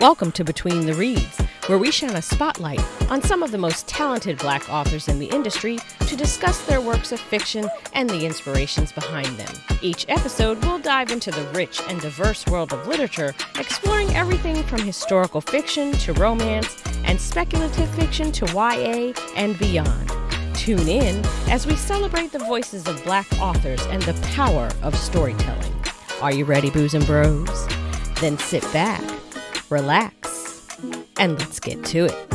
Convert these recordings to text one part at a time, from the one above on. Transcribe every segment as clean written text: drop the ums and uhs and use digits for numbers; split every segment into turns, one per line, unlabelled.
Welcome to Between the Reads, where we shine a spotlight on some of the most talented Black authors in the industry to discuss their works of fiction and the inspirations behind them. Each episode will dive into the rich and diverse world of literature, exploring everything from historical fiction to romance and speculative fiction to YA and beyond. Tune in as we celebrate the voices of Black authors and the power of storytelling. Are you ready, Boos and Bros? Then sit back, relax, and let's get to it.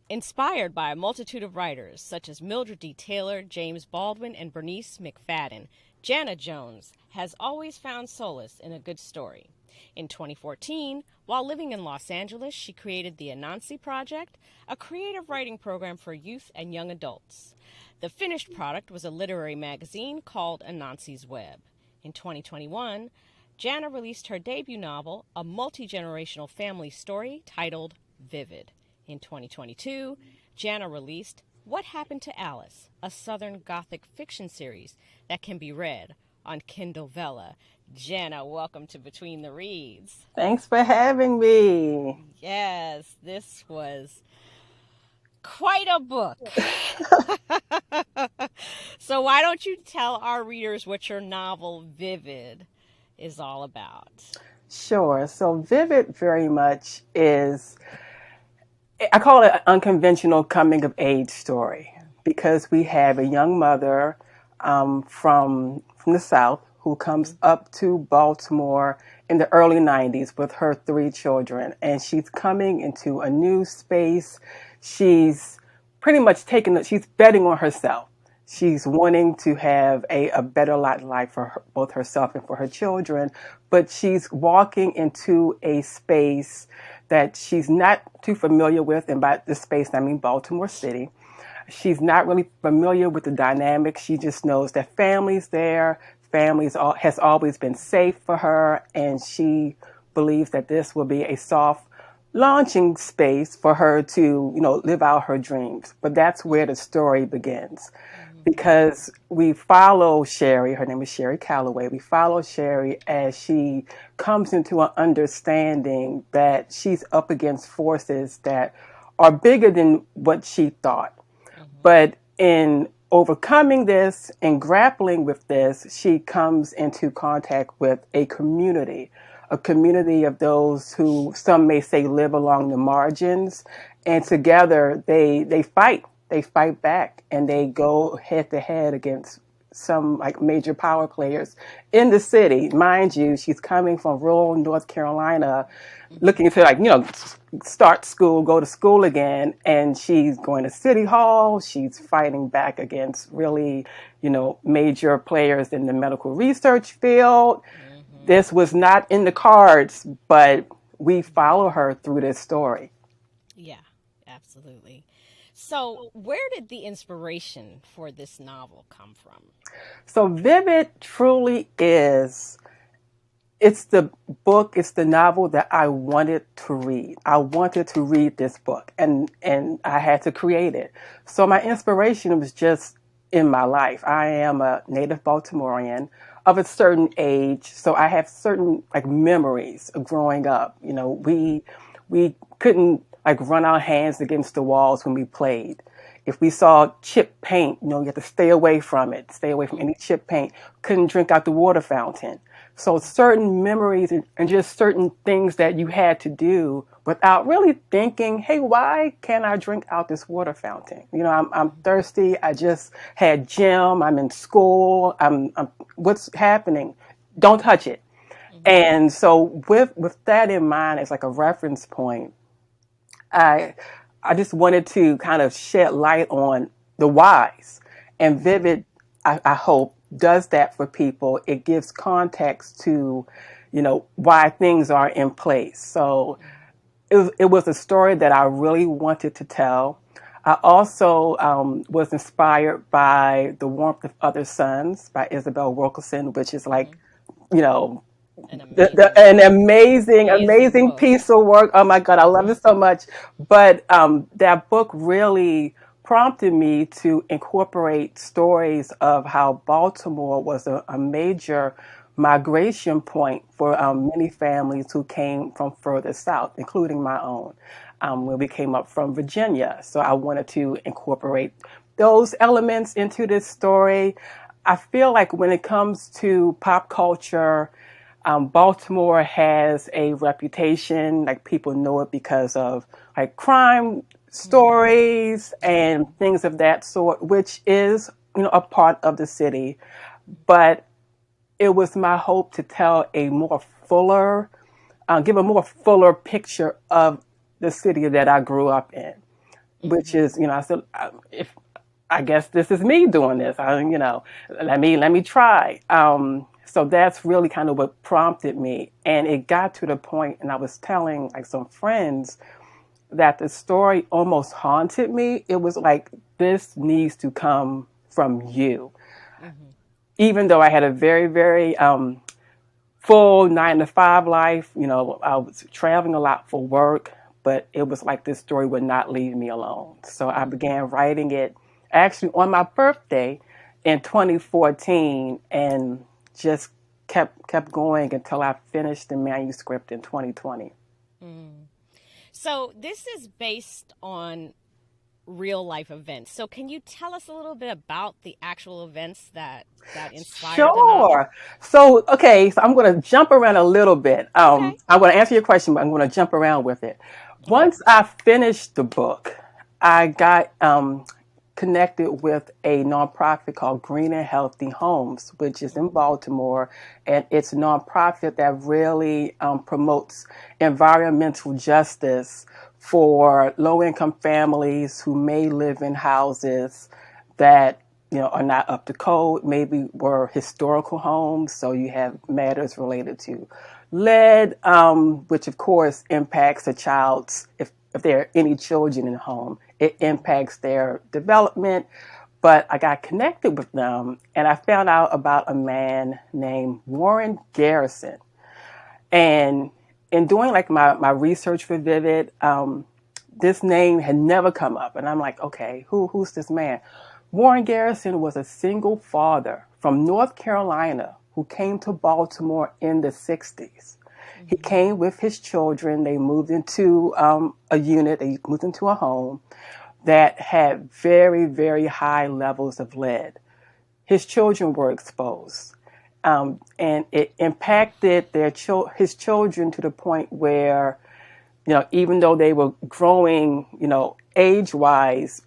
Inspired by a multitude of writers such as Mildred D. Taylor, James Baldwin, and Bernice McFadden, Jana Jones has always found solace in a good story. In 2014, while living in Los Angeles, she created the Anansi Project, a creative writing program for youth and young adults. The finished product was a literary magazine called Anansi's Web. In 2021, Jana released her debut novel, a multi-generational family story titled Vivid. In 2022, Jana released What Happened to Alice, a Southern Gothic fiction series that can be read on Kindle Vella. Jana, welcome to Between the Reads.
Thanks for having me.
Yes, this was quite a book. So why don't you tell our readers what your novel, Vivid, is all about?
Sure. So Vivid very much is, I call it an unconventional coming of age story because we have a young mother from the South who comes up to Baltimore in the early 90s with her 3 children. And she's coming into a new space. She's pretty much she's betting on herself. She's wanting to have a better lot in life for both herself and for her children, but she's walking into a space that she's not too familiar with, and by this space I mean Baltimore City. She's not really familiar with the dynamics. She just knows that family's there. Has always been safe for her, and she believes that this will be a soft launching space for her to, live out her dreams. But that's where the story begins. Because we follow Sheri, her name is Sheri Calloway, we follow Sheri as she comes into an understanding that she's up against forces that are bigger than what she thought. But in overcoming this and grappling with this, she comes into contact with a community of those who some may say live along the margins, and together they fight. They fight back and they go head to head against some like major power players in the city. Mind you, she's coming from rural North Carolina looking to start school, go to school again. And she's going to City Hall. She's fighting back against really, major players in the medical research field. This was not in the cards, but we follow her through this story.
Yeah, absolutely. So where did the inspiration for this novel come from?
So Vivid truly is, it's the novel that I wanted to read. I wanted to read this book and I had to create it. So my inspiration was just in my life. I am a native Baltimorean of a certain age, so I have certain memories of growing up. We couldn't run our hands against the walls when we played. If we saw chip paint, you had to stay away from it, stay away from any chip paint. Couldn't drink out the water fountain. So certain memories and just certain things that you had to do without really thinking, hey, why can't I drink out this water fountain? I'm thirsty. I just had gym. I'm in school. I'm what's happening? Don't touch it. And so with that in mind as a reference point, I just wanted to kind of shed light on the whys. And Vivid, I hope, does that for people. It gives context to, why things are in place. So it was a story that I really wanted to tell. I also was inspired by The Warmth of Other Suns by Isabel Wilkerson, which is an amazing piece of work. Oh my God, I love it so much. But that book really prompted me to incorporate stories of how Baltimore was a major migration point for many families who came from further south, including my own, when we came up from Virginia. So I wanted to incorporate those elements into this story. I feel like when it comes to pop culture, Baltimore has a reputation, like people know it because of like crime stories and things of that sort, which is, a part of the city. But it was my hope to tell a more fuller, give a more fuller picture of the city that I grew up in, which is, I said, if I guess this is me doing this, let me try. So that's really kind of what prompted me, and it got to the point, and I was telling like some friends that the story almost haunted me. It was like this needs to come from you, even though I had a very, very full 9 to 5 life. I was traveling a lot for work, but it was like this story would not leave me alone. So I began writing it actually on my birthday in 2014 and just kept going until I finished the manuscript in 2020.
So this is based on real life events. So can you tell us a little bit about the actual events that inspired the novel?
Sure. So, okay, so I'm going to jump around a little bit.
Okay.
I'm going to answer your question, but I'm going to jump around with it.
Okay.
Once I finished the book, I got connected with a nonprofit called Green and Healthy Homes, which is in Baltimore, and it's a nonprofit that really promotes environmental justice for low-income families who may live in houses that are not up to code, maybe were historical homes. So you have matters related to lead, which of course impacts a child's, if there are any children in the home, it impacts their development. But I got connected with them and I found out about a man named Warren Garrison. And in doing like my research for Vivid, this name had never come up. And I'm like, okay, who's this man? Warren Garrison was a single father from North Carolina who came to Baltimore in the 60s. He came with his children. They moved into they moved into a home that had very, very high levels of lead. His children were exposed. And it impacted his children to the point where, even though they were growing, age-wise,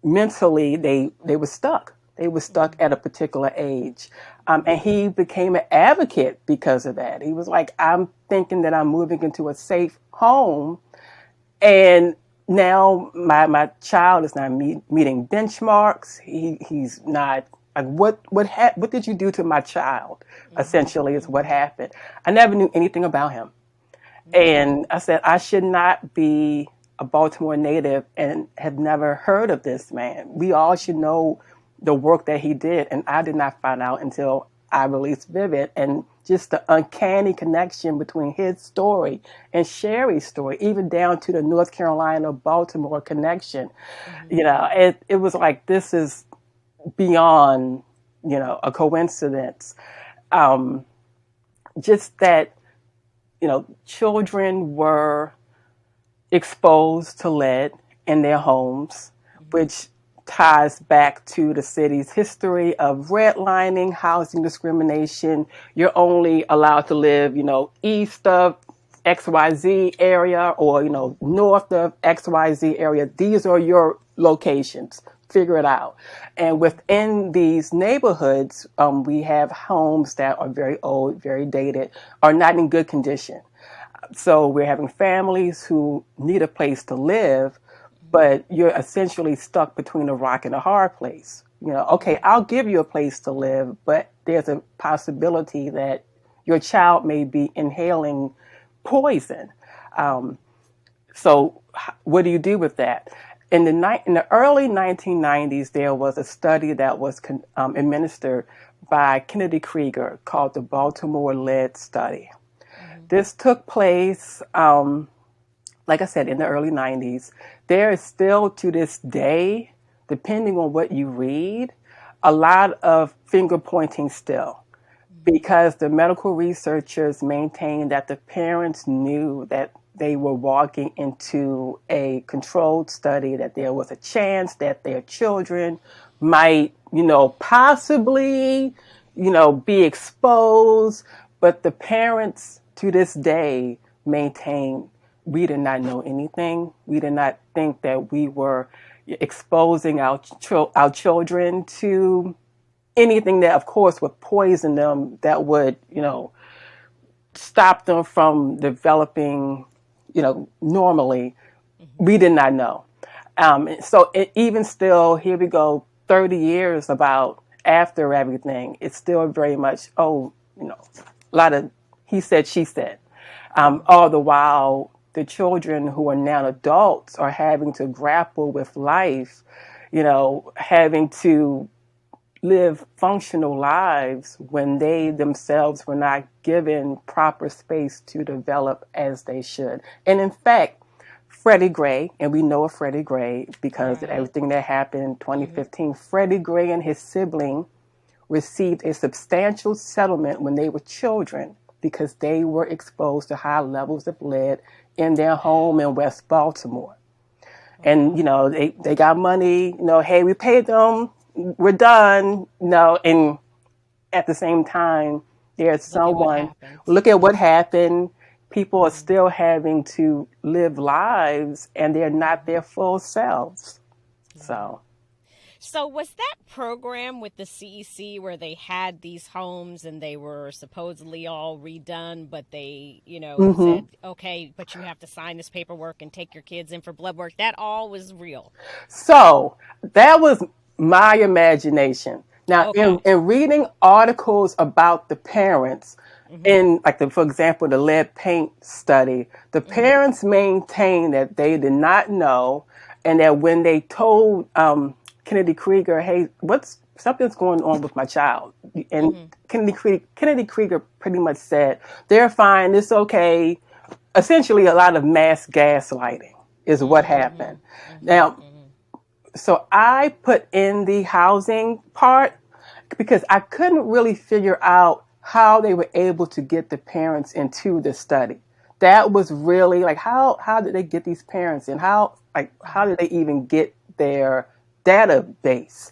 mentally they were stuck. They were stuck at a particular age. And he became an advocate because of that. He was like, I'm thinking that I'm moving into a safe home. And now my child is not meeting benchmarks. He's not like, what did you do to my child? Essentially is what happened. I never knew anything about him. And I said, I should not be a Baltimore native and have never heard of this man. We all should know the work that he did. And I did not find out until I released Vivid, and just the uncanny connection between his story and Sheri's story, even down to the North Carolina Baltimore connection. It was like, this is beyond, a coincidence. Just that, children were exposed to lead in their homes, which ties back to the city's history of redlining, housing discrimination. You're only allowed to live, east of XYZ area or, north of XYZ area. These are your locations. Figure it out. And within these neighborhoods, we have homes that are very old, very dated, are not in good condition. So we're having families who need a place to live, but you're essentially stuck between a rock and a hard place. Okay, I'll give you a place to live, but there's a possibility that your child may be inhaling poison. So what do you do with that? In the early 1990s, there was a study that was administered by Kennedy Krieger called the Baltimore Lead Study. This took place, like I said, in the early 90s. There is still to this day, depending on what you read, a lot of finger pointing still. because the medical researchers maintained that the parents knew that they were walking into a controlled study, that there was a chance that their children might, possibly, be exposed. But the parents to this day maintain we did not know anything. We did not think that we were exposing our children to anything that, of course, would poison them, that would, stop them from developing, normally. We did not know. Even still, here we go, 30 years about after everything, it's still very much, a lot of he said, she said. All the while, the children who are now adults are having to grapple with life, having to live functional lives when they themselves were not given proper space to develop as they should. And in fact, Freddie Gray, and we know of Freddie Gray because of everything that happened in 2015, Freddie Gray and his sibling received a substantial settlement when they were children because they were exposed to high levels of lead in their home in West Baltimore. And, they got money, hey, we paid them, we're done, and at the same time, there's someone, look at what happened. People are still having to live lives and they're not their full selves.
So was that program with the CEC where they had these homes and they were supposedly all redone, but they, said, okay, but you have to sign this paperwork and take your kids in for blood work? That all was real.
So that was my imagination. Now, in reading articles about the parents, in for example, the lead paint study, the parents maintained that they did not know, and that when they told Kennedy Krieger, hey, something's going on with my child. And Kennedy Krieger pretty much said, they're fine, it's okay. Essentially, a lot of mass gaslighting is what happened. Now, so I put in the housing part because I couldn't really figure out how they were able to get the parents into the study. That was really how did they get these parents in? How did they even get their database?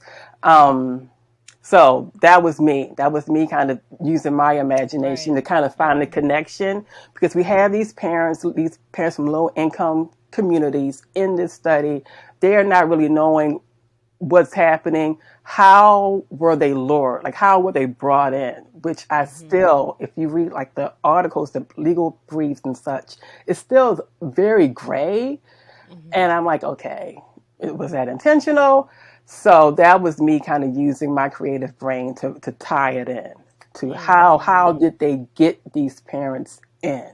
So that was me. That was me kind of using my imagination to kind of find the connection, because we have these parents from low income communities in this study. They're not really knowing what's happening. How were they lured? How were they brought in? Which I still, if you read the articles, the legal briefs and such, it's still very gray. And I'm like, okay, was that intentional? So that was me kind of using my creative brain to tie it in to how did they get these parents in?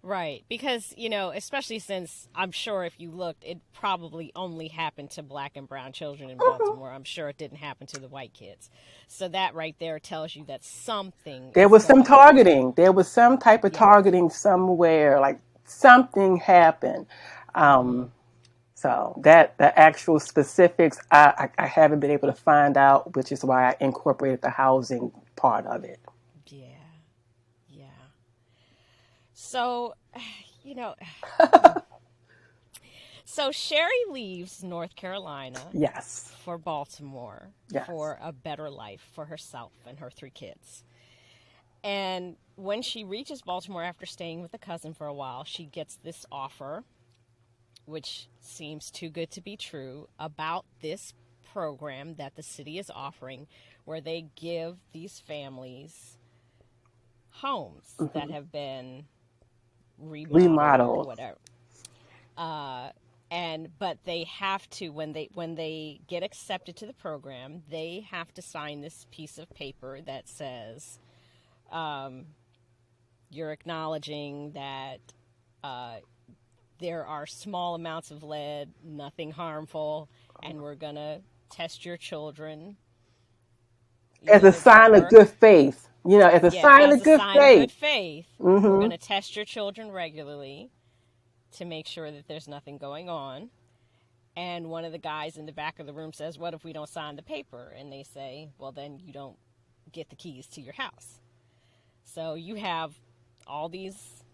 Right. Because, especially since I'm sure if you looked, it probably only happened to black and brown children in Baltimore. I'm sure it didn't happen to the white kids. So that right there tells you that something
There
is
was some
going on.
targeting. There was some type of targeting somewhere, something happened. So that the actual specifics, I haven't been able to find out, which is why I incorporated the housing part of it.
Yeah. Yeah. So, so Sheri leaves North Carolina.
Yes.
For Baltimore.
Yes.
For a better life for herself and her 3 kids. And when she reaches Baltimore after staying with a cousin for a while, she gets this offer, which seems too good to be true, about this program that the city is offering where they give these families homes that have been remodeled. Or whatever. But they have to, when they get accepted to the program, they have to sign this piece of paper that says you're acknowledging that there are small amounts of lead, nothing harmful, and we're going to test your children.
As a sign of good faith. As a sign of good faith.
We're going to test your children regularly to make sure that there's nothing going on. And one of the guys in the back of the room says, what if we don't sign the paper? And they say, well, then you don't get the keys to your house. So you have all these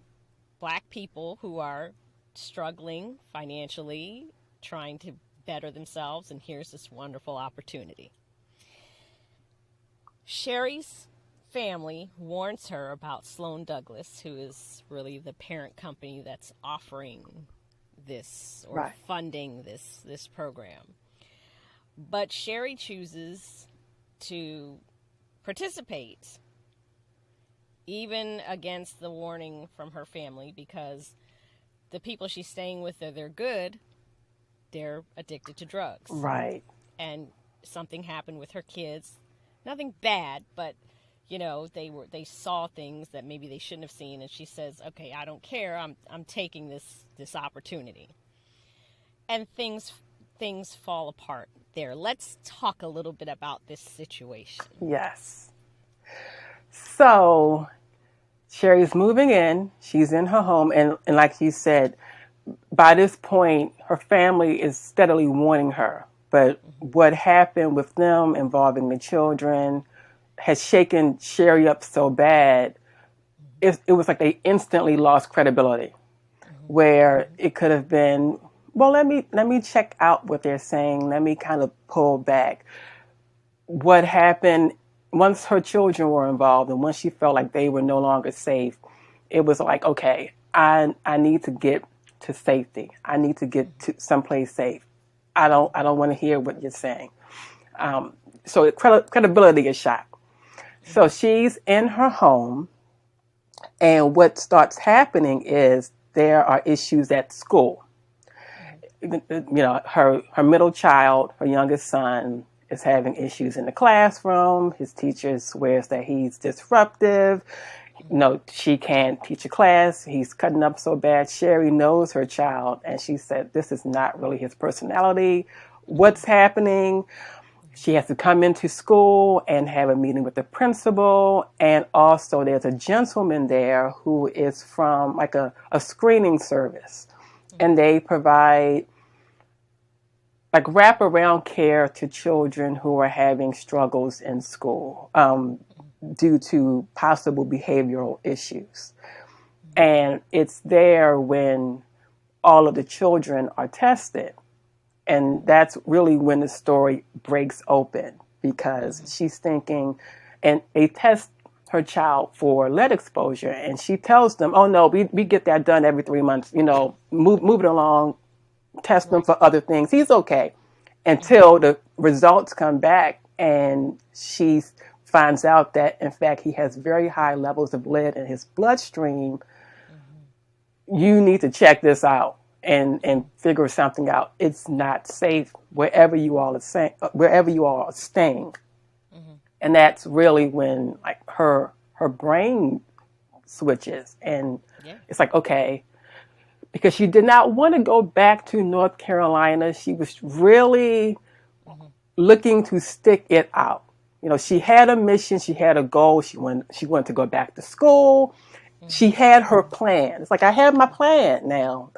black people who are struggling financially, trying to better themselves, and here's this wonderful opportunity. Sheri's family warns her about Sloan Douglas, who is really the parent company that's offering this or
Right.
funding this program. But Sheri chooses to participate even against the warning from her family, because the people she's staying with, they're good, they're addicted to drugs.
Right.
And something happened with her kids. Nothing bad, but they saw things that maybe they shouldn't have seen, and she says, "Okay, I don't care. I'm taking this opportunity." And things fall apart there. Let's talk a little bit about this situation.
Yes. So Sheri's moving in. She's in her home. And like you said, by this point, her family is steadily warning her. But what happened with them involving the children has shaken Sheri up so bad, it was like they instantly lost credibility. Where it could have been, well, let me check out what they're saying. Let me kind of pull back. What happened once her children were involved and once she felt like they were no longer safe, it was like, okay, I need to get to safety. I need to get to someplace safe. I don't want to hear what you're saying. So credibility is shot. So she's in her home, and what starts happening is there are issues at school. Her middle child, her youngest son, is having issues in the classroom. His teacher swears that he's disruptive. She can't teach a class. He's cutting up so bad. Sheri knows her child, and she said, this is not really his personality. What's happening? She has to come into school and have a meeting with the principal. And also there's a gentleman there who is from like a screening service. And they provide like wraparound care to children who are having struggles in school due to possible behavioral issues. And it's there when all of the children are tested. And that's really when the story breaks open, because she's thinking, and they test her child for lead exposure, and she tells them, oh no, we get that done every 3 months, move it along, test them for other things. He's okay. Until the results come back and she finds out that, in fact, he has very high levels of lead in his bloodstream. You need to check this out and figure something out. It's not safe wherever you all are staying. And that's really when like her brain switches, and it's like, okay, because she did not want to go back to North Carolina. She was really looking to stick it out. She had a mission, she had a goal. She wanted to go back to school. She had her plan. It's like, I have my plan now.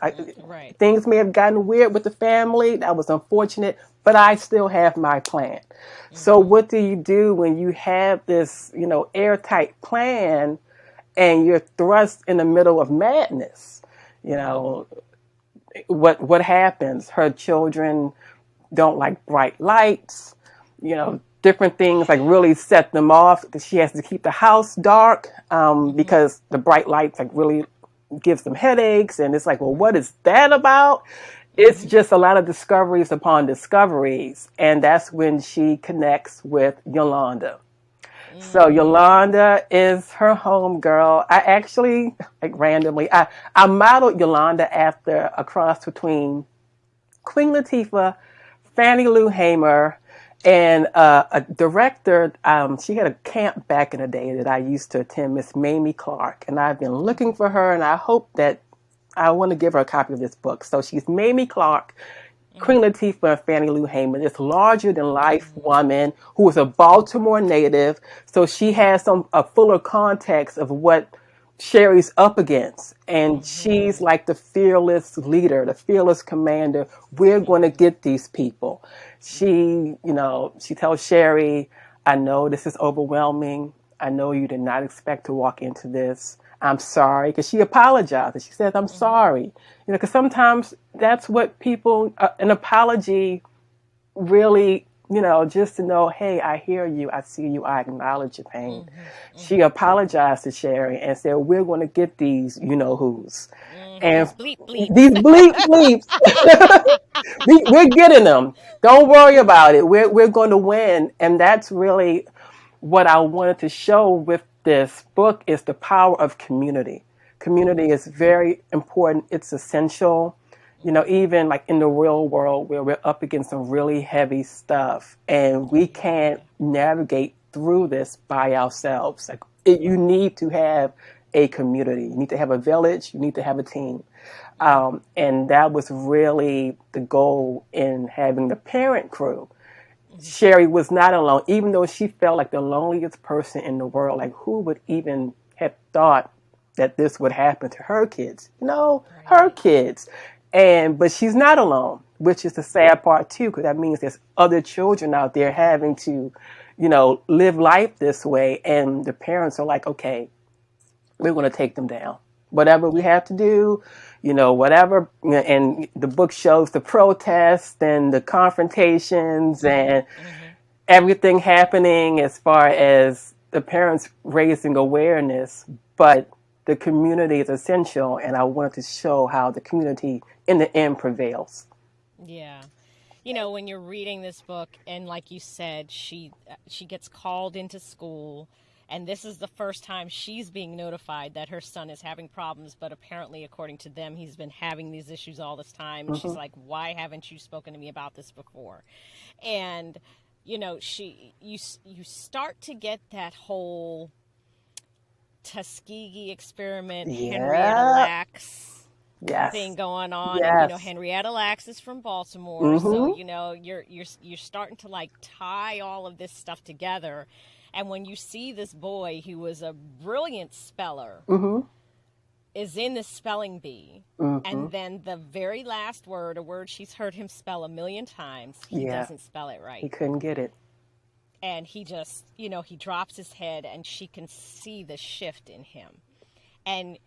Right.
Things may have gotten weird with the family. That was unfortunate, but I still have my plan. So what do you do when you have this, airtight plan and you're thrust in the middle of madness? What happens? Her children don't like bright lights, different things like really set them off. She has to keep the house dark because the bright lights like really gives them headaches. And it's like, well, what is that about? It's just a lot of discoveries upon discoveries. And that's when she connects with Yolanda. So Yolanda is her home girl. I actually, like randomly, I modeled Yolanda after a cross between Queen Latifah, Fannie Lou Hamer, and a director. She had a camp back in the day that I used to attend, Miss Mamie Clark. And I've been looking for her, and I hope that I want to give her a copy of this book. So she's Mamie Clark, Queen Latifah, and Fannie Lou Hamer, this larger-than-life woman who is a Baltimore native. So she has a fuller context of what Sheri's up against. And she's like the fearless leader, the fearless commander. We're going to get these people. She tells Sheri, I know this is overwhelming. I know you did not expect to walk into this. I'm sorry. Because she apologized. And she said, I'm sorry. Because sometimes that's what people, an apology really, just to know, hey, I hear you, I see you, I acknowledge your pain. She apologized to Sheri and said, we're going to get these, who's. And
These bleep
these
bleeps.
bleep bleeps, we're getting them. Don't worry about it. We're going to win. And that's really what I wanted to show with this book is the power of community. Community is very important. It's essential. Even like in the real world where we're up against some really heavy stuff and we can't navigate through this by ourselves. Like you need to have a community. You need to have a village. You need to have a team. And that was really the goal in having the parent crew. Sheri was not alone, even though she felt like the loneliest person in the world. Like, who would even have thought that this would happen to her kids? Her kids. But she's not alone, which is the sad part too, because that means there's other children out there having to, live life this way. And the parents are like, okay, we're going to take them down. Whatever we have to do, whatever. And the book shows the protests and the confrontations and everything happening as far as the parents raising awareness. But the community is essential, and I wanted to show how the community in the end prevails.
Yeah. When you're reading this book, and like you said, she gets called into school, and this is the first time she's being notified that her son is having problems, but apparently, according to them, he's been having these issues all this time. And she's like, why haven't you spoken to me about this before? And, you start to get that whole Tuskegee experiment, Henrietta
Yeah.
Lacks thing
Yes.
going on. And
Yes.
Henrietta Lacks is from Baltimore, so
Mm-hmm.
you're starting to like tie all of this stuff together. And when you see this boy who was a brilliant speller
Mm-hmm.
is in the spelling bee,
Mm-hmm.
and then the very last word, a word she's heard him spell a million times, he
Yeah.
doesn't spell it
He
right.
couldn't get it.
And he just, he drops his head, and she can see the shift in him. And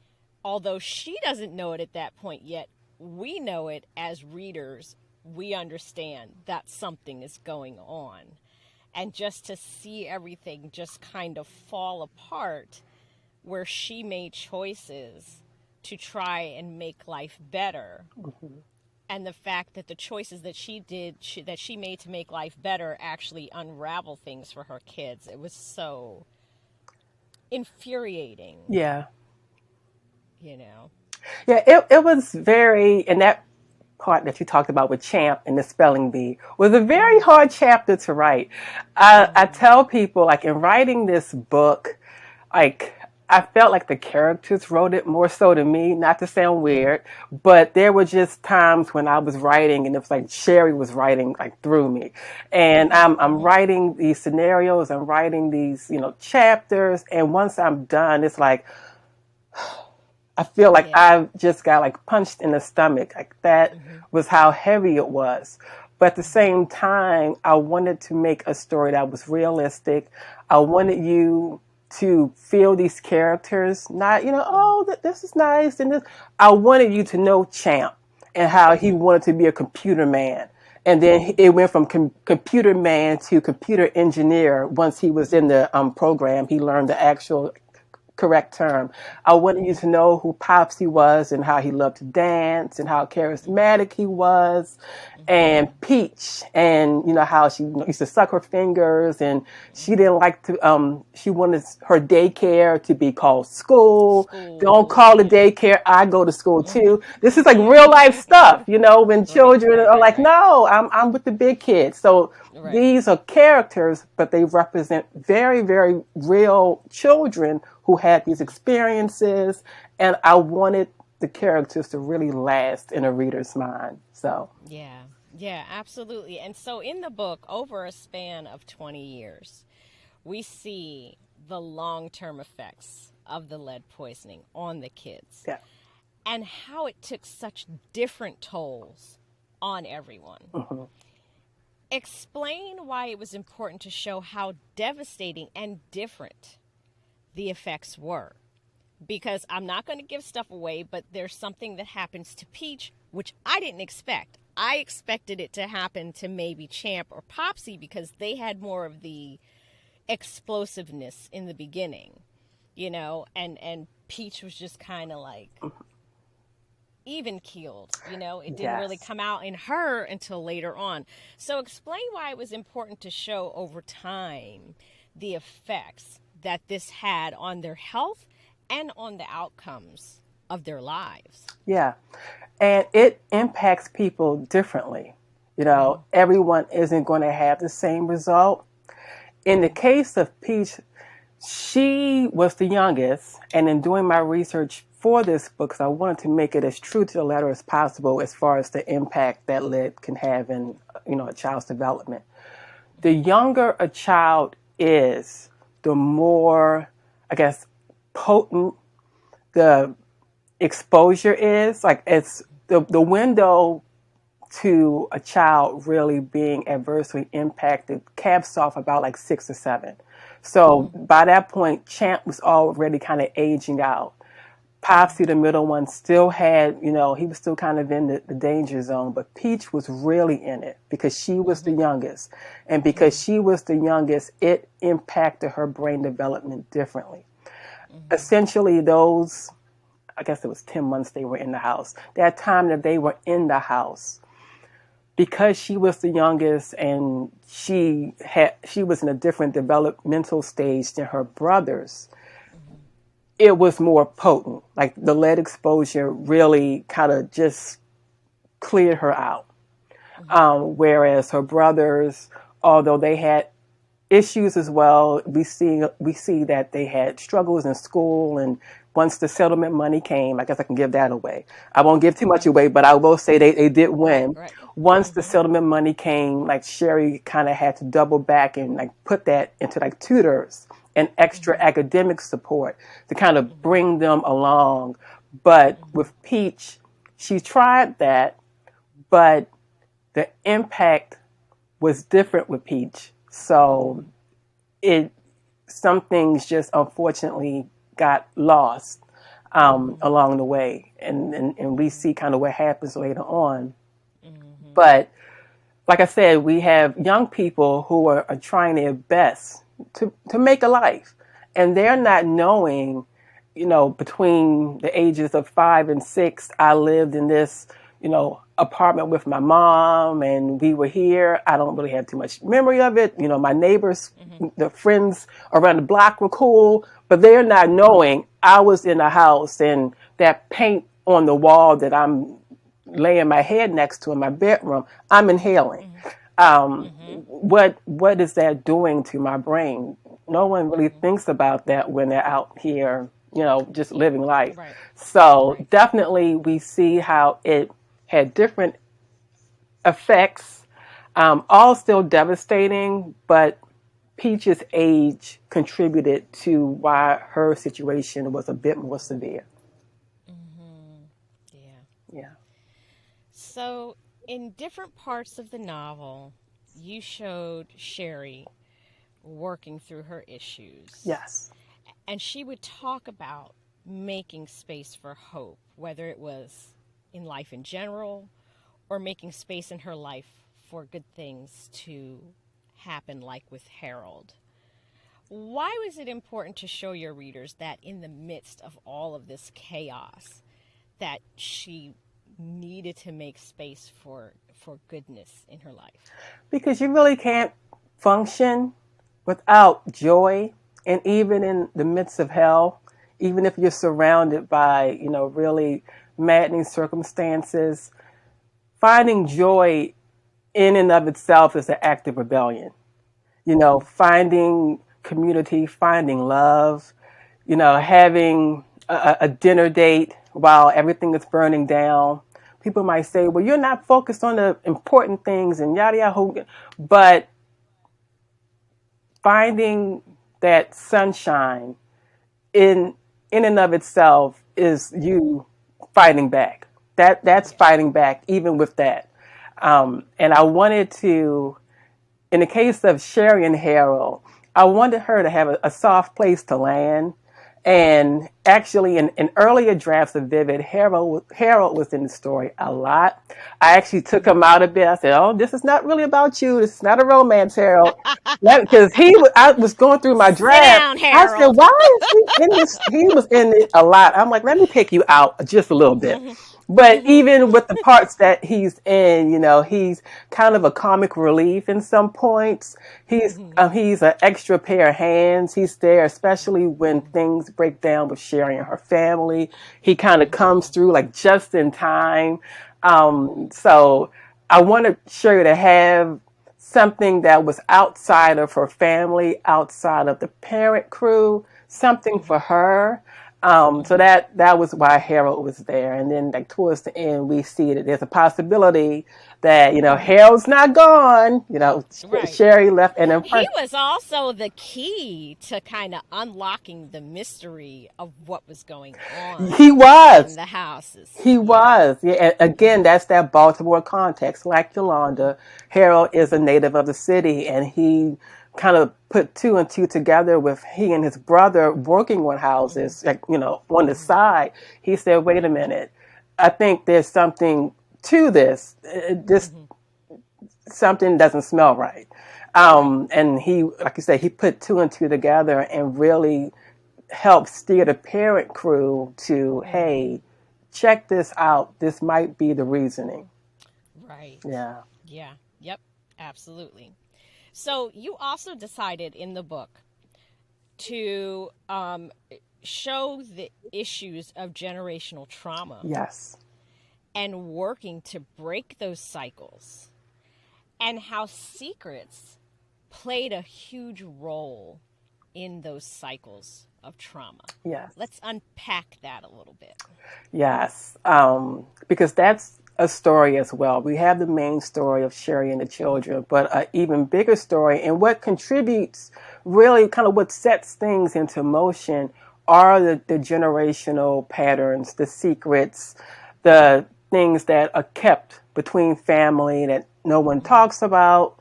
although she doesn't know it at that point yet, we know it as readers. We understand that something is going on. And just to see everything just kind of fall apart, where she made choices to try and make life better. And the fact that the choices that that she made to make life better actually unravel things for her kids. It was so infuriating,
Yeah.
you know.
Yeah, it was very, and that part that you talked about with Champ and the spelling bee was a very hard chapter to write. I tell people, like, in writing this book, like, I felt like the characters wrote it more so to me, not to sound weird, but there were just times when I was writing and it was like Sheri was writing like through me. And I'm writing these scenarios, I'm writing these, chapters, and once I'm done, it's like, I feel like
Yeah.
I just got like punched in the stomach. Like that was how heavy it was. But at the same time, I wanted to make a story that was realistic. I wanted you to feel these characters, not, oh, this is nice. And this. I wanted you to know Champ and how he wanted to be a computer man. And then it went from computer man to computer engineer. Once he was in the program, he learned the actual correct term. I wanted you to know who Popsy was and how he loved to dance and how charismatic he was. And Peach, and how she used to suck her fingers, and she didn't like to. She wanted her daycare to be called school. Don't
School,
call it
yeah.
daycare. I go to school too. This is like real life stuff, when
Right,
children
right,
are
right,
like,
right.
"No, I'm with the big kids." So
Right.
these are characters, but they represent very, very real children who had these experiences, and I wanted the characters to really last in a reader's mind. So,
Yeah. Yeah, absolutely. And so in the book, over a span of 20 years, we see the long-term effects of the lead poisoning on the kids
yeah.
and how it took such different tolls on everyone.
Hmm.
Explain why it was important to show how devastating and different the effects were. Because I'm not going to give stuff away, but there's something that happens to Peach, which I didn't expect. I expected it to happen to maybe Champ or Popsy because they had more of the explosiveness in the beginning, and Peach was just kind of like even keeled. It didn't really
Yes.
come out in her until later on. So explain why it was important to show over time the effects that this had on their health and on the outcomes of their lives.
Yeah. And it impacts people differently.
Mm-hmm.
Everyone isn't going to have the same result. In the
Mm-hmm.
case of Peach, she was the youngest, and in doing my research for this book, 'cause I wanted to make it as true to the letter as possible as far as the impact that lead can have in, a child's development. The younger a child is, the more, I guess, potent the exposure is. Like it's the window to a child really being adversely impacted caps off about like 6 or 7. So
Mm-hmm.
by that point, Champ was already kind of aging out. Popsy, the middle one, still had, he was still kind of in the danger zone, but Peach was really in it because she was the
Mm-hmm.
youngest. And because she was the youngest, it impacted her brain development differently.
Mm-hmm.
Essentially, those, I guess it was 10 months they were in the house, that time that they were in the house, because she was the youngest and she was in a different developmental stage than her brothers,
Mm-hmm.
it was more potent. Like the lead exposure really kind of just cleared her out.
Mm-hmm.
Whereas her brothers, although they had issues as well, we see that they had struggles in school. And once the settlement money came, I guess I can give that away. I won't give too much
Okay.
away, but I will say they did
Right.
win.
Right.
Once the
Mm-hmm.
settlement money came, like Sheri kind of had to double back and like put that into like tutors and extra
Mm-hmm.
academic support to kind of
Mm-hmm.
bring them along. But
Mm-hmm.
with Peach, she tried that, but the impact was different with Peach. So
Mm-hmm.
it some things just unfortunately got lost
Mm-hmm.
along the way, and we see kind of what happens later on.
Mm-hmm.
But like I said, we have young people who are trying their best to make a life, and they're
Mm-hmm.
not knowing, between the ages of 5 and 6, I lived in this, apartment with my mom, and we were here. I don't really have too much memory of it. My neighbors,
Mm-hmm.
the friends around the block were cool, but they're not knowing I was in a house and that paint on the wall that I'm laying my head next to in my bedroom, I'm inhaling.
Mm-hmm.
What is that doing to my brain? No one really
Mm-hmm.
thinks about that when they're out here, just living life.
Right.
So
Right.
definitely we see how it had different effects, all still devastating, but Peach's age contributed to why her situation was a bit more severe.
Mm-hmm. Yeah.
Yeah.
So, in different parts of the novel, you showed Sheri working through her issues.
Yes.
And she would talk about making space for hope, whether it was in life in general or making space in her life for good things to happen, like with Harold. Why was it important to show your readers that in the midst of all of this chaos, that she needed to make space for goodness in her life?
Because you really can't function without joy. And even in the midst of hell, even if you're surrounded by, really maddening circumstances, finding joy in and of itself is an act of rebellion. Finding community, finding love, having a dinner date while everything is burning down. People might say, well, you're not focused on the important things and yada yada. But finding that sunshine in in and of itself is you fighting back. That's
Yeah.
fighting back even with that. And I wanted to, in the case of Sheri and Harold, I wanted her to have a soft place to land And actually, in earlier drafts of Vivid, Harold was in the story a lot. I actually took him out a bit. I said, "Oh, this is not really about you. This is not a romance, Harold." Because I was going through my
Sit
draft.
down,
I said,
Harold.
"Why is he in this?" He was in it a lot. I'm like, "Let me pick you out just a little bit."
Mhm.
But
Mhm.
even with the parts that he's in, he's kind of a comic relief in some points.
Mhm.
He's an extra pair of hands. He's there, especially when things break down with Sheri and her family. He kind of comes
Mhm.
through like just in time. So I wanted Sheri to have something that was outside of her family, outside of the parent crew, something for
Mhm.
her. So
Mhm.
that was why Harold was there. And then like towards the end, we see that there's a possibility that
Mhm.
Harold's not gone.
Right.
Sheri left, and then
He was also the key to kind of unlocking the mystery of what was going on
he
in
was.
the houses.
He
Yeah.
was. Yeah. And again,
Mhm.
that's that Baltimore context. Like Yolanda, Harold is a
Mhm.
native of the city, and he kind of put two and two together with he and his brother working on
Mhm.
houses, like, on the
Mhm.
side. He said, wait a minute. I think there's something to this. This
Mhm.
something doesn't smell right.
Right.
And he, like you said, he put two and two together and really help steer the parent crew to,
Mhm.
hey, check this out. This might be the reasoning.
Right.
Yeah.
Yeah. Yep. Absolutely. So you also decided in the book to show the issues of generational trauma
Yes.
and working to break those cycles, and how secrets played a huge role in those cycles of trauma.
Yes.
Let's unpack that a little bit.
Yes. Because that's a story as well. We have the main story of Sheri and the
Mhm.
children, but an even bigger story, and what contributes, really kind of what sets things into motion, are the generational patterns, the secrets, the things that are kept between family that no one
Mhm.
talks about,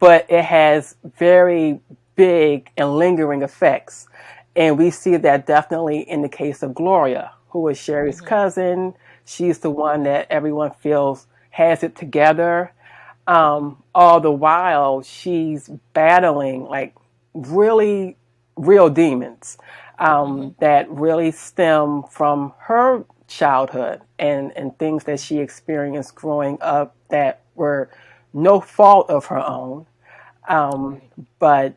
but it has very big and lingering effects. And we see that definitely in the case of Gloria, who is Sheri's
Mhm.
cousin. She's the one that everyone feels has it together.
Mhm.
All the while, she's battling like really real demons
Mhm.
that really stem from her childhood and things that
Mhm.
she experienced growing up that were no fault of her own. Um,
Right.
but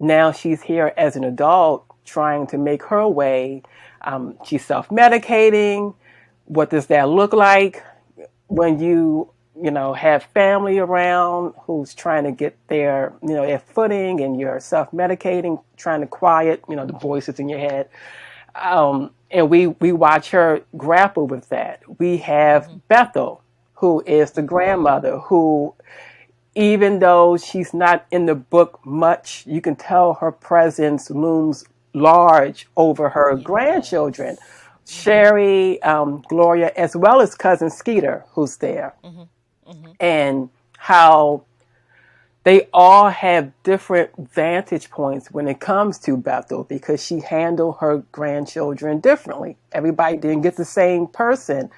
now she's here as an adult trying to make her way. She's self medicating. What does that look like when you have family around who's trying to get their footing, and you're self medicating, trying to quiet the voices in your head? And we watch her grapple with that. We have
Mhm.
Bethel, who is the
Mhm.
grandmother, who, even though she's not in the book much, you can tell her presence looms large over her
It
grandchildren,
does. Mhm.
Sheri, Gloria, as well as cousin Skeeter, who's there,
Mhm. Mhm.
and how they all have different vantage points when it comes to Bethel, because she handled her grandchildren differently. Everybody didn't get the
Yes.
same person,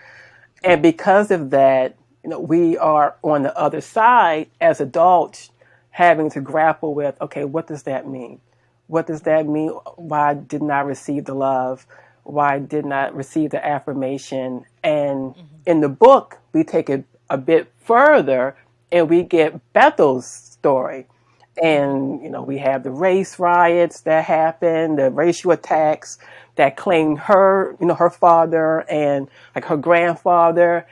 and because of that, we are on the other side as adults having to grapple with, okay, what does that mean? What does that
Mhm.
mean? Why didn't I receive the love? Why didn't I receive the affirmation? And
Mhm.
in the book, we take it a bit further and we get Bethel's story.
Mhm.
And we have the race riots that happened, the racial attacks that claimed her father and like her grandfather,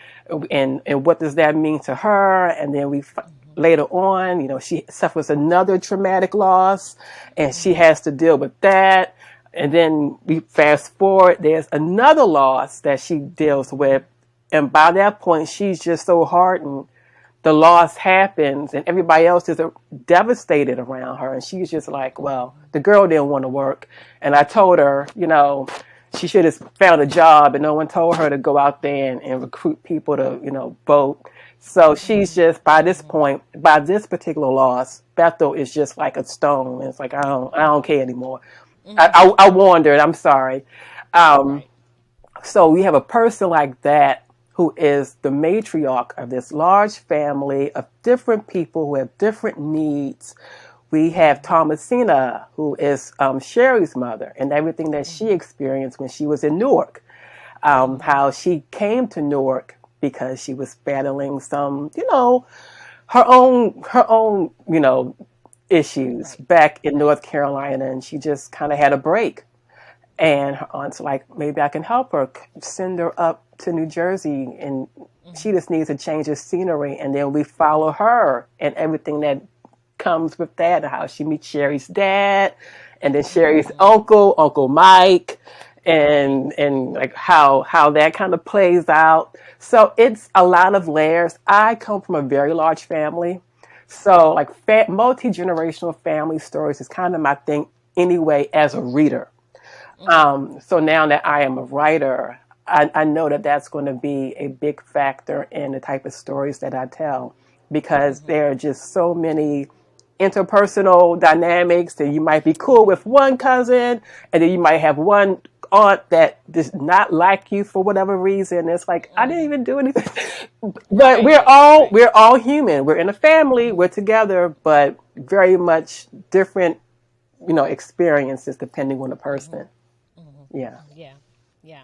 and what does that mean to her? And then
Mhm.
later on, she suffers another traumatic loss, and she
Mhm.
has to deal with that. And then we fast forward, there's another loss that she deals with, and by that point, she's just so hardened. The loss happens and everybody else is devastated around her, and she's just like, well, the girl didn't want to work, and I told her she should have found a job, and no one told her to go out there and recruit people to vote. So she's
Mhm.
just, by this
Mhm.
point, by this particular loss, Bethel is just like a stone. It's like, I don't
Mhm.
care anymore. I wandered. I'm sorry. Um,
Right.
so we have a person like that who is the matriarch of this large family of different people who have different needs. We have Thomasina, who is Sheri's mother, and everything that she experienced when she was in Newark. How she came to Newark because she was battling some, her own, issues
Right.
back in North Carolina, and she just kind of had a break. And her aunt's like, maybe I can help her, send her up to New Jersey, and she just needs to change of scenery. And then we follow her and everything that comes with that, and how she meets Sheri's dad, and then Sheri's uncle, Uncle Mike,
Right.
and like how that kind of plays out. So it's a lot of layers. I come from a very large family, so like multi generational family stories is kind of my thing anyway as a reader. So now that I am a writer, I know that that's going to be a big factor in the type of stories that I tell, because there are just so many interpersonal dynamics that you might be cool with one cousin, and then you might have one aunt that does not like you for whatever reason. It's like, I didn't even do anything. But we're
Right.
all
Right.
we're all human. We're in a family, we're together, but very much different, experiences depending on the person. Yeah.
Yeah. Yeah.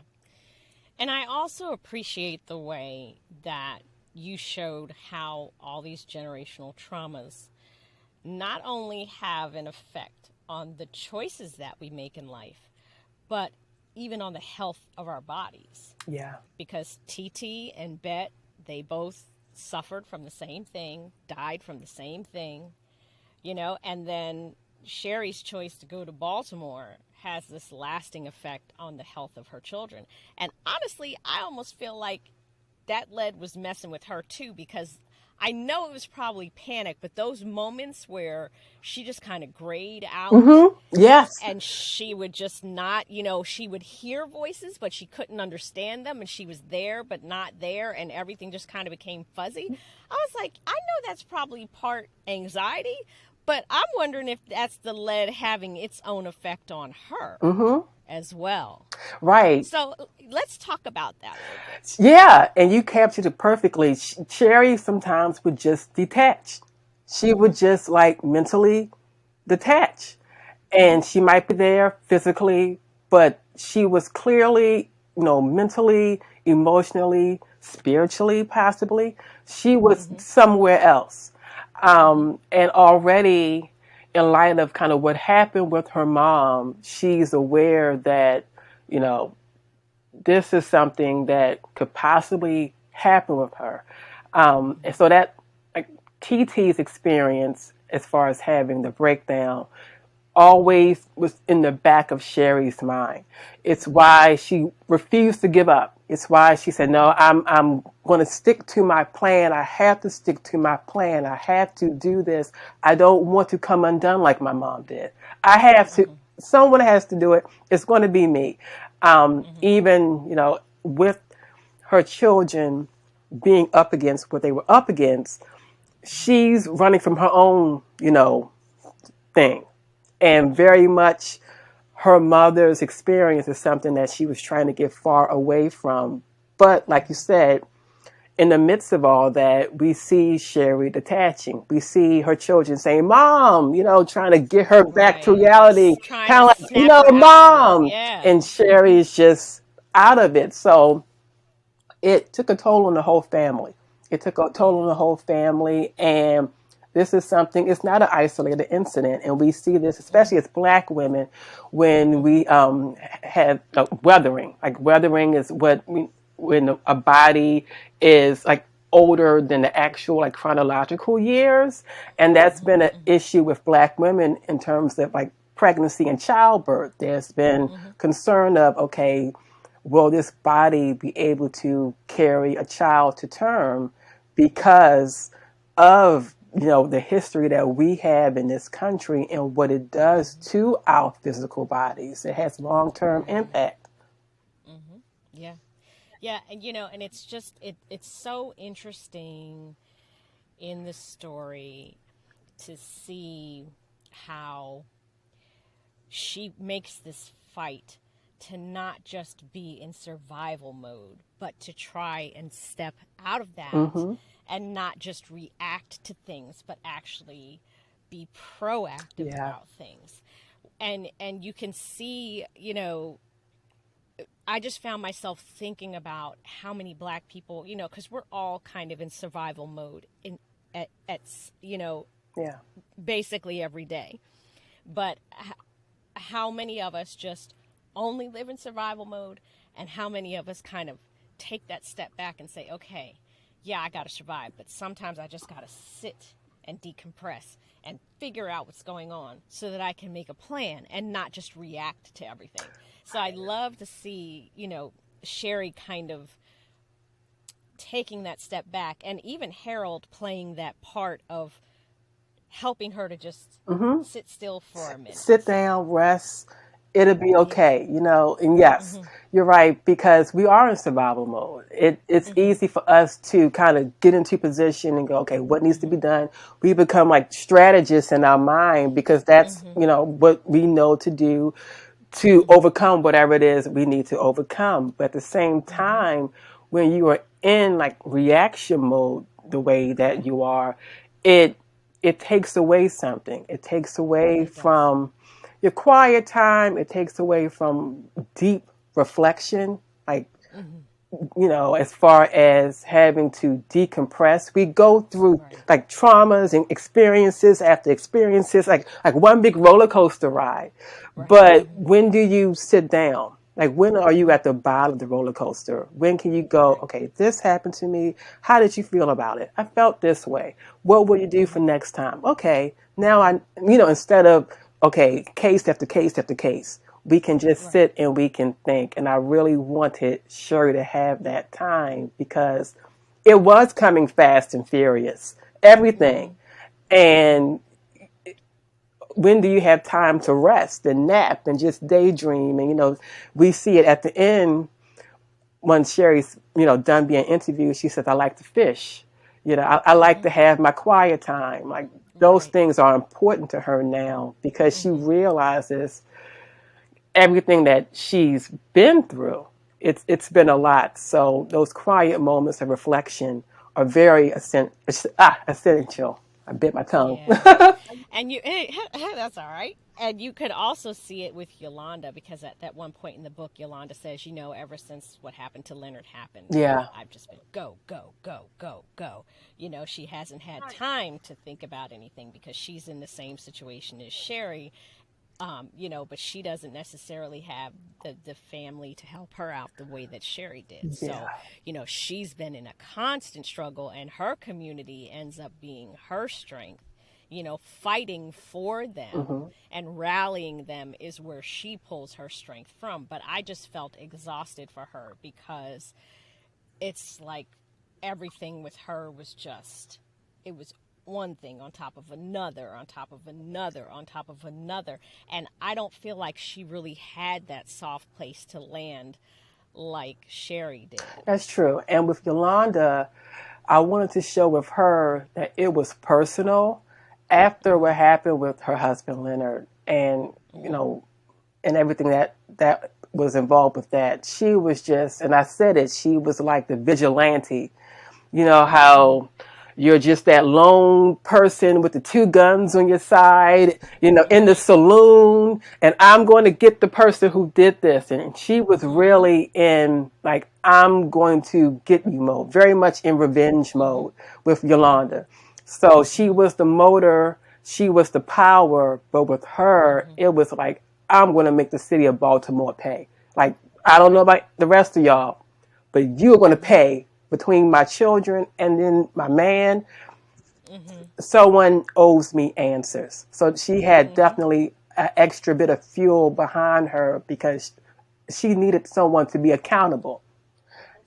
And I also appreciate the way that you showed how all these generational traumas not only have an effect on the choices that we make in life, but even on the health of our bodies.
Yeah.
Because TT and Bet, they both suffered from the same thing, died from the same thing, and then Sheri's choice to go to Baltimore has this lasting effect on the health of her children. And honestly, I almost feel like that lead was messing with her too, because I know it was probably panic, but those moments where she just kind of grayed out
Yes.
and she would just not, she would hear voices, but she couldn't understand them, and she was there, but not there, and everything just kind of became fuzzy. I was like, I know that's probably part anxiety, but I'm wondering if that's the lead having its own effect on her as well.
Right.
So let's talk about that a little bit.
Yeah, and you captured it perfectly. Cherry sometimes would just detach. She would just like mentally detach. And she might be there physically, but she was clearly, mentally, emotionally, spiritually, possibly, she was somewhere else. And already, in light of kind of what happened with her mom, she's aware that, you know, this is something that could possibly happen with her. And so that, like, TT's experience as far as having the breakdown always was in the back of Sheri's mind. It's why she refused to give up. It's why she said, "No, I'm going to stick to my plan. I have to stick to my plan. I have to do this. I don't want to come undone like my mom did. I have to. Someone has to do it. It's going to be me." Even with her children being up against what they were up against, she's running from her own thing, and very much her mother's experience is something that she was trying to get far away from. But like you said, in the midst of all that, we see Sheri detaching. We see her children saying, "Mom," trying to get her back to
Right.
reality,
Trying
kind
to
of
snap her
like,
out of it.
"Mom."
Yeah.
And Sheri is just out of it. So it took a toll on the whole family. It took a toll on the whole family. And this is something, it's not an isolated incident. And we see this, especially as Black women, when we have weathering. Like, weathering is when a body is like older than the actual like chronological years. And that's been an issue with Black women in terms of like pregnancy and childbirth. There's been concern of, okay, will this body be able to carry a child to term because of the history that we have in this country and what it does to our physical bodies? It has long-term impact.
Yeah. Yeah, and and it's just it's so interesting in the story to see how she makes this fight to not just be in survival mode, but to try and step out of that
Mm-hmm.
and not just react to things, but actually be proactive
Yeah.
about things. And you can see, I just found myself thinking about how many black people, because we're all kind of in survival mode at
Yeah.
basically every day. But how many of us just only live in survival mode, and how many of us kind of take that step back and say, okay, yeah, I got to survive, but sometimes I just got to sit and decompress and figure out what's going on so that I can make a plan and not just react to everything. So I love to see, Sheri kind of taking that step back, and even Harold playing that part of helping her to just
Mm-hmm.
sit still for a minute.
Sit down, rest. It'll be
Yeah.
okay, And yes,
Mhm.
you're right because we are in survival mode. It's
Mhm.
easy for us to kind of get into position and go, okay, what needs to
Mhm.
be done? We become like strategists in our mind because that's
Mhm.
what we know to do to
Mhm.
overcome whatever it is we need to overcome. But at the same
Mhm.
time, when you are in like reaction mode, the way that you are, it it takes away something. It takes away
It does.
from your quiet time. It takes away from deep reflection. Like
Mhm.
as far as having to decompress, we go through
Right.
like traumas and experiences after experiences, like one big roller coaster ride.
Right.
But
Mhm.
when do you sit down? Like when are you
Mhm.
at the bottom of the roller coaster? When can you go,
Right.
okay, this happened to me. How did you feel about it? I felt this way. What will you do for
Mhm.
next time? Okay, now instead of, okay, case after case after case, we can just
Right.
sit and we can think. And I really wanted Shuri to have that time because it was coming fast and furious, everything.
Mhm. Mhm.
And when do you have time to rest and nap and just daydream? And, we see it at the end when Sherry's, done being interviewed. She says, I like to fish. I like
Mhm.
to have my quiet time. Like those
Right.
things are important to her now because she
Mhm.
realizes everything that she's been through. It's been a
Mhm.
lot. So those quiet moments of reflection are very essential. I bit my tongue.
Yeah. And that's all right. And you could also see it with Yolanda, because at that one point in the book, Yolanda says, ever since what happened to Leonard happened,
Yeah.
I've just been go, go, go, go, go. She hasn't had time to think about anything because she's in the same situation as Sheri, but she doesn't necessarily have the family to help her out the way that Sheri did.
Yeah.
So, she's been in a constant struggle, and her community ends up being her strength. Fighting for them
Hmm.
and rallying them is where she pulls her strength from. But I just felt exhausted for her because it's like everything with her was just, it was one thing on top of another on top of another on top of another, and I don't feel like she really had that soft place to land like Sheri did.
That's true. And with Yolanda, I wanted to show with her that it was personal after what
Mhm.
happened with her husband Leonard, and
Mhm.
and everything that was involved with that. She was just, and I said it, she was like the vigilante.
Mhm.
How you're just that lone person with the two guns on your side, in the
Mhm.
saloon, and I'm going to get the person who did this. And she was
Mhm.
really in like, I'm going to get you mode, very much in revenge
Mhm.
mode with Yolanda. So she
Mhm.
was the motor, she was the power, but with her,
Mhm.
it was like, I'm going to make the city of Baltimore pay. Like, I don't know
Right.
about the rest of y'all, but you're going to
Mhm.
pay between my children and then my man.
Mhm.
Someone owes me answers. So she had
Mhm.
definitely an extra bit of fuel behind her because she needed someone to be accountable.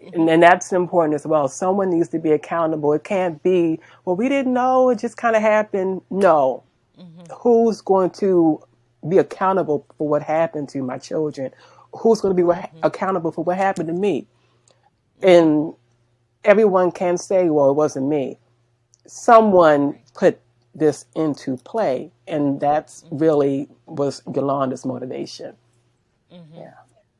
And,
Mhm.
and that's important as well. Someone needs to be accountable. It can't be, well, we didn't know, it just kind of happened. No.
Mhm.
Who's going to be accountable for what happened to my children? Who's going to be
Mhm.
accountable for what happened to me?
Mhm.
And everyone can say, well, it wasn't me. Someone
Right.
put this into play. And that's really was Yolanda's motivation. Yeah.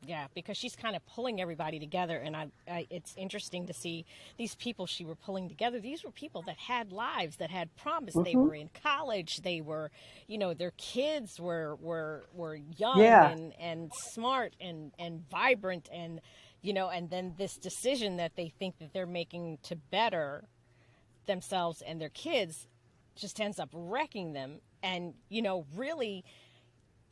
Yeah, because she's kind of pulling everybody together, and it's interesting to see these people she were pulling together. These were people that had lives, that had promise. They
Hmm.
were in college. They were, their kids were young
Yeah.
and smart and vibrant, and then this decision that they think that they're making to better themselves and their kids just ends up wrecking them. And really,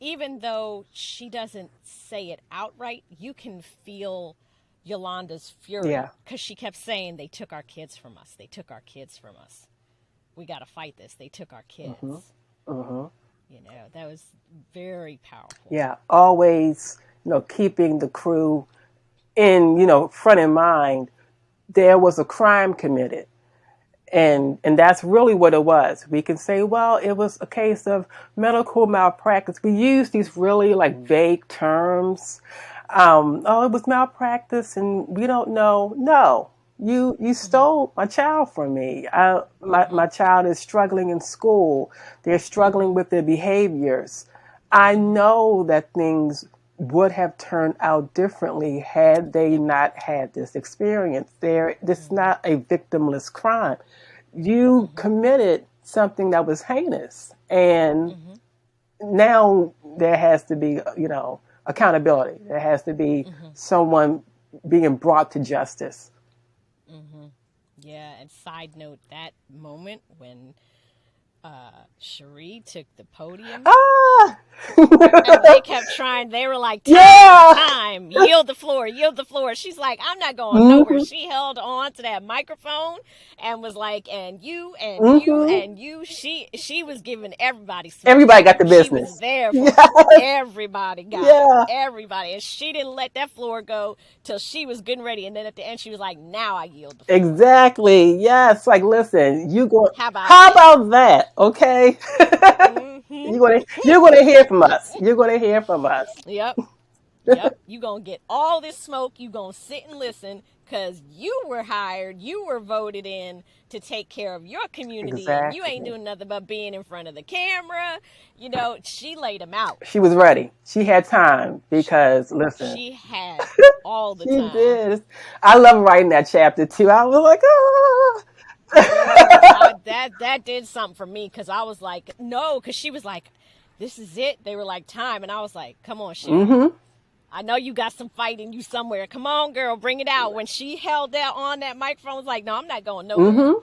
even though she doesn't say it outright, you can feel Yolanda's fury
Yeah.
because she kept saying, "They took our kids from us. They took our kids from us. We got to fight this. They took our
Hmm.
kids."
Hmm.
That was very powerful.
Yeah. Always, keeping the crew in, front in mind. There was a crime committed. And that's really what it was. We can say, well, it was a case of medical malpractice. We use these really like vague terms. Oh, it was malpractice, and we don't know. No, you stole my child from me. My child is struggling in school. They're struggling with their behaviors. I know that things would have turned out differently had they
Yep.
not had this experience. This is not a victimless crime. You committed something that was heinous, and now there has to be, accountability. There has to be someone being brought to justice.
Yeah, and side note, that moment when Sheri took the podium.
Ah,
And they kept trying. They were like, time,
yeah.
time, yield the floor, yield the floor. She's like, I'm not going nowhere.
Hmm.
She held on to that microphone and was like, and you, and you,
Hmm.
and you. She was giving everybody smoke.
Everybody got the
She was
business.
there for
Yes.
everybody, got it.
Yeah.
Everybody. And she didn't let that floor go till she was getting ready. And then at the end, she was like, now I yield the floor.
Exactly. Yes. Like, listen, you go.
How about
How
that?
about that? Okay.
Mm-hmm.
You're gonna hear from us. You're gonna hear from us.
Yep. Yep, you gonna get all this smoke. You gonna sit and listen because you were hired, you were voted in to take care of your community, and you ain't
Exactly.
doing nothing but being in front of the camera. She laid him out.
She was ready. She had time
She,
because listen,
she had all the
she
time.
did. I love writing that chapter too. I was like,
Yes,
ah.
that did something for me because I was like, no, because she was like, this is it. They were like, time, and I was like, come on, Sheri.
Hmm.
I know you got some fight in you somewhere. Come on, girl, bring it out. When she held that on that microphone, I was like, no, I'm not going nowhere.
Hmm.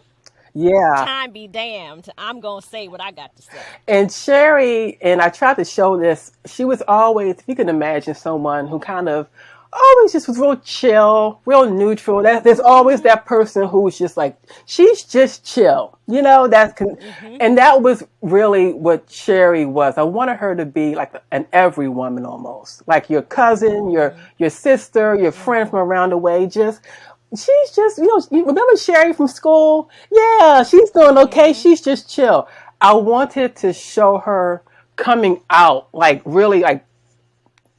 Yeah.
Time be damned. I'm going to say what I got to say.
And Sherry, and I tried to show this, she was always, if you can imagine someone who kind of always just was real chill, real neutral. There's always that person who's just like, she's just chill. And that was really what Sherry was. I wanted her to be like an every woman almost, like your cousin, your sister, your friend from around the way. She's just, you remember Sherry from school? Yeah, she's doing okay. She's just chill. I wanted to show her coming out, like really like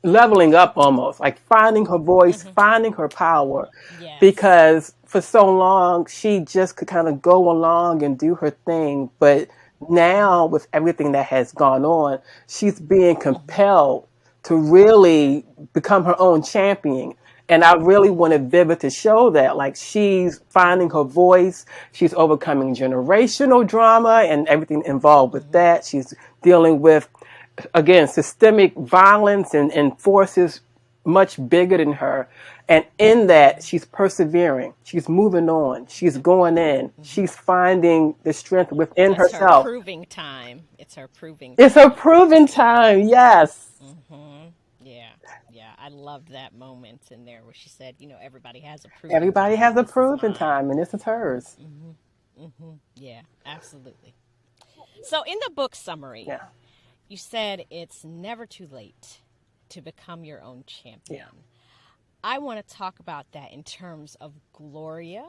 leveling up almost, like finding her voice, finding her power.
Yes.
Because for so long, she just could kind of go along and do her thing. But now, with everything that has gone on, she's being compelled to really become her own champion. And I really wanted Vivid to show that. Like, she's finding her voice, she's overcoming generational drama and everything involved with that. She's dealing with, again, systemic violence and forces much bigger than her. And in that, she's persevering. She's moving on. She's going in. She's finding the strength within
It's her
herself.
proving time. It's her proving
It's her
time.
proven time. Yes.
Yeah. Yeah. I loved that moment in there where she said, everybody has a proving
Everybody
time,
has
and
a
this is
proven
mine.
time, and this is hers.
Yeah, absolutely. So in the book summary,
Yeah.
you said it's never too late to become your own
Yeah.
champion. I want to talk about that in terms of Gloria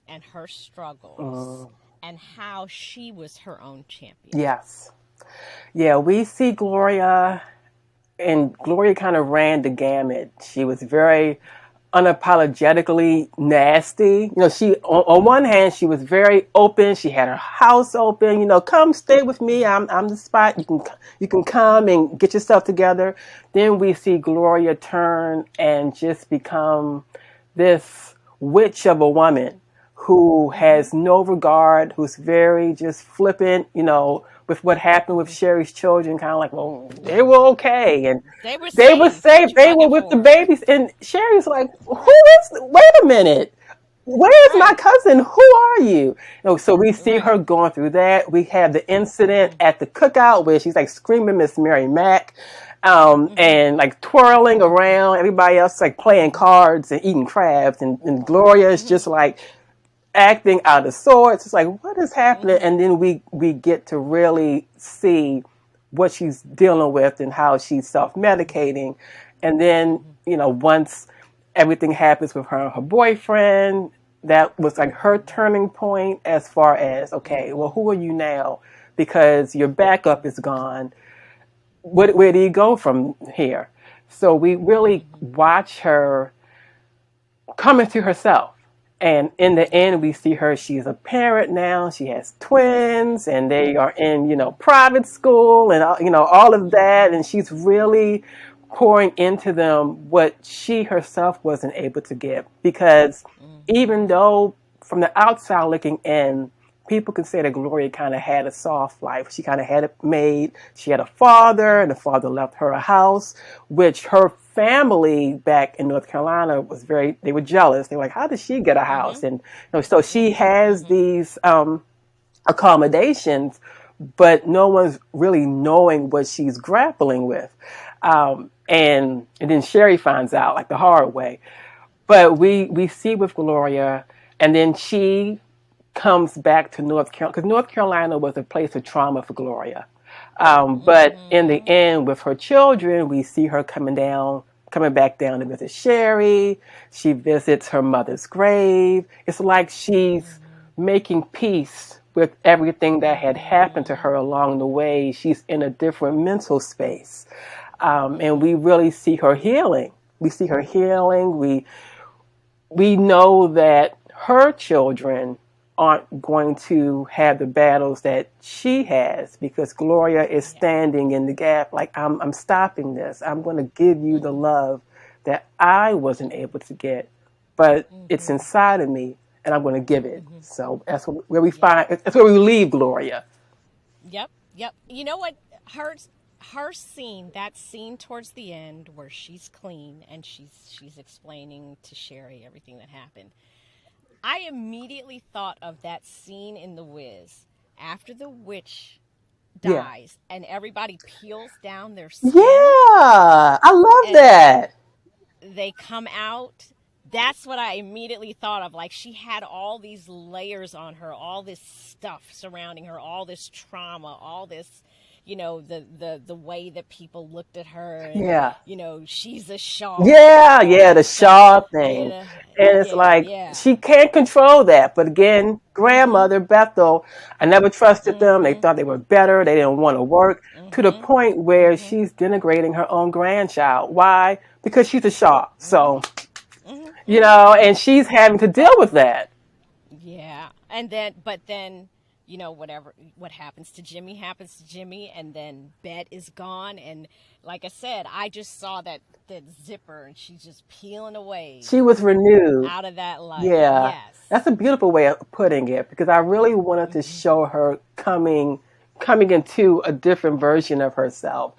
and her struggles and how she was her own champion.
Yes. Yeah, we see Gloria, and Gloria kind of ran the gamut. She was very unapologetically nasty. She on one hand she was very open. She had her house open. Come stay with me. I'm the spot. You can come and get yourself together. Then we see Gloria turn and just become this witch of a woman who has no regard, who's very just flippant, with what happened with Sherry's children, kind of like, well, they were okay. And
They were
they were
safe. What
safe.
you
They were
bugging
with the
for?
babies. And Sherry's like,
Right.
wait a minute. Where's my
Right.
cousin? Who are you? So we see
Right.
her going through that. We have the incident
Mhm.
at the cookout where she's like screaming Miss Mary Mack,
Mhm.
and like twirling around. Everybody else like playing
Mhm.
cards and eating crabs. And Gloria is
Mhm.
just like acting out of sorts. It's like, what is happening?
Mhm.
And then we get to really see what she's dealing with and how she's self medicating. And then,
Mhm.
once everything happens with her and her boyfriend, that was like her turning point as far as, okay, well,
Mhm.
who are you now? Because your backup is gone. Where do you go from here? So we really
Mhm.
watch her coming to herself. And in the
Yep.
end, we see her, she's a parent now. She has twins and they are in,
Mhm.
private school and, all of that.
Mhm.
And she's really pouring into them what she herself wasn't able to give. Because even
Mhm.
though from the outside looking in, people can say that Gloria kind of had a soft life. She kind of had it made. She had a father, and the father left her a house, which her family back in North Carolina was they were jealous. They were like, how did she get a house?
Mhm.
And so she
Mhm.
has
Mhm.
these accommodations, but no one's really knowing what she's grappling with. And then Sherry finds out like the hard way. But
Yep.
we see with Gloria, and then she comes back to North Carolina because North Carolina was a place of trauma for Gloria. But in the
Mhm.
end, with her children, we see her coming back down to visit Sherry. She visits her mother's grave. It's like she's
Mhm.
making peace with everything that had happened to her
Mhm.
along the way. She's in a different mental space. And we
Mhm.
really see her healing. We see her healing. We know that her children aren't going to have the battles that she has because Gloria is
Yeah.
standing in the gap like I'm stopping this. I'm going to give you the
Mhm.
love that I wasn't able to get, but it's
Mhm.
inside of me and I'm going to give it.
Mhm.
So where we
Yep.
find that's where we leave Gloria.
Yep. Yep. You know what? Her her scene, that scene towards the end where she's clean and she's explaining to Sherry everything that happened. I immediately thought of that scene in The Wiz after the witch
Yeah.
dies and everybody peels down their skin
Yeah. I love
and
that.
they come out. That's what I immediately thought of. Like she had all these layers on her, all this stuff surrounding her, all this trauma, all this, the way that people looked at her, and
Yeah.
she's a Shaw and
Yeah,
all
yeah,
that
the
stuff.
Shaw
You
thing.
know,
And it's
yeah,
like
yeah.
she can't control that. But again,
Mhm.
grandmother, Bethel, I never trusted them. They
Mhm.
thought they were better. They didn't want to work to the
Mhm.
point where
Mhm.
she's denigrating her own grandchild. Why? Because she's a Shaw.
Mhm.
So,
Mhm. Mhm.
and she's having to deal
But
with that.
yeah, and then but then whatever what happens to Jimmy happens to Jimmy, and then Bet is gone, and like I said, I just saw that zipper, and she's just peeling away
She was renewed.
out of that life.
Yeah, that's
Yes.
a beautiful way of putting it because I really wanted to
Mhm.
show her coming into a different version of herself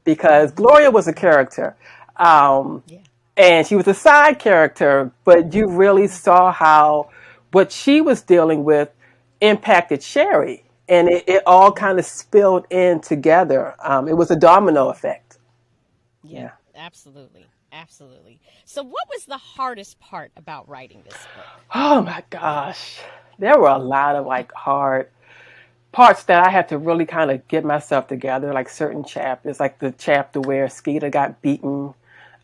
because
Mhm.
Gloria was a
Mhm.
character. Um,
Yeah.
and she was a side character, but you really
Mhm.
saw how what she was dealing with impacted Sherry, and it all
Mhm.
kind of spilled in together. It was a domino
Yeah.
effect.
Yeah.
Yeah.
Absolutely. Absolutely. So, what was the hardest part about writing this book?
Oh my gosh, there were a lot of like hard parts that I had to really kind of get myself together, like certain chapters, like the chapter where Skeeter got beaten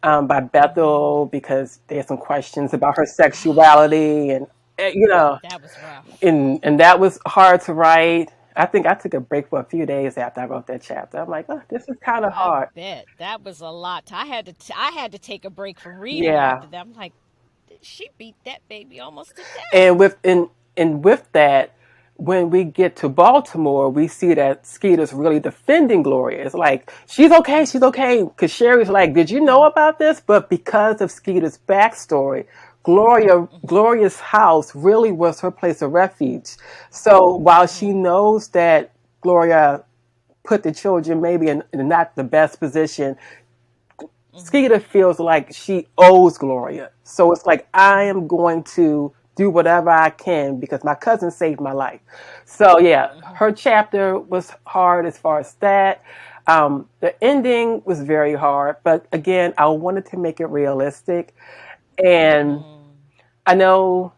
by
Mhm.
Bethel because there's some questions about her sexuality, and you know,
That was rough.
and that was hard to write. I think I took a break for a few days after I wrote that chapter. I'm like, oh, this is kind of
I
hard.
bet that was a lot. I had to take a break from reading
Yeah,
after that. I'm like, She beat that baby almost to death.
And with that, when we get to Baltimore, we see that Skeeter's really defending Gloria. It's like she's okay. Because Sherry's like, did you know about this? But because of Skeeter's backstory, Gloria's house really was her place of refuge. So while she knows that Gloria put the children maybe in not the best position, Skeeter feels like she owes Gloria. So it's like, I am going to do whatever I can because my cousin saved my life. So yeah, her chapter was hard as far as that. The ending was very hard, but again, I wanted to make it realistic. And I know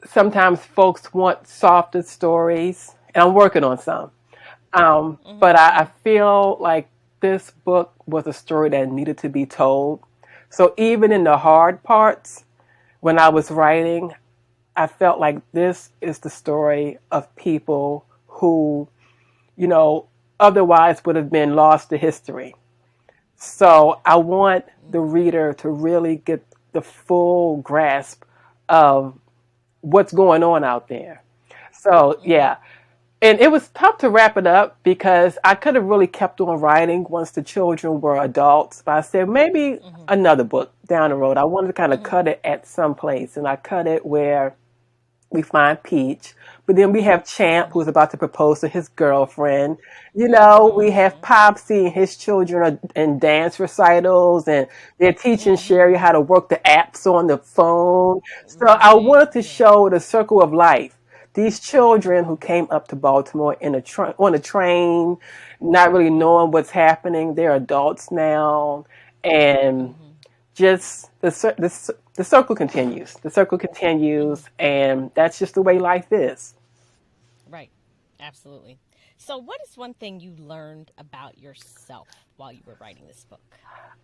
sometimes folks want softer stories, and I'm working on some. But I feel like this book was a story that needed to be told. So even in the hard parts, when I was writing, I felt like this is the story of people who, you know, otherwise would have been lost to history. So I want the reader to really get the full grasp of what's going on out there. So yeah, and it was tough to wrap it up because I could have really kept on writing once the children were adults. But I said maybe another book down the road. I wanted to kind of cut it at some place, and I cut it where we find Peach, but then we have Champ who's about to propose to his girlfriend. You know, we have Popsy and his children are in dance recitals, and they're teaching Sherry how to work the apps on the phone. So I
Right.
wanted to
Yeah.
show the circle of life. These children who came up to Baltimore on a train, not really knowing what's happening, they're adults now, and just the circle continues. The circle continues, and that's just the way life is.
Right. Absolutely. So, what is one thing you learned about yourself while you were writing this book?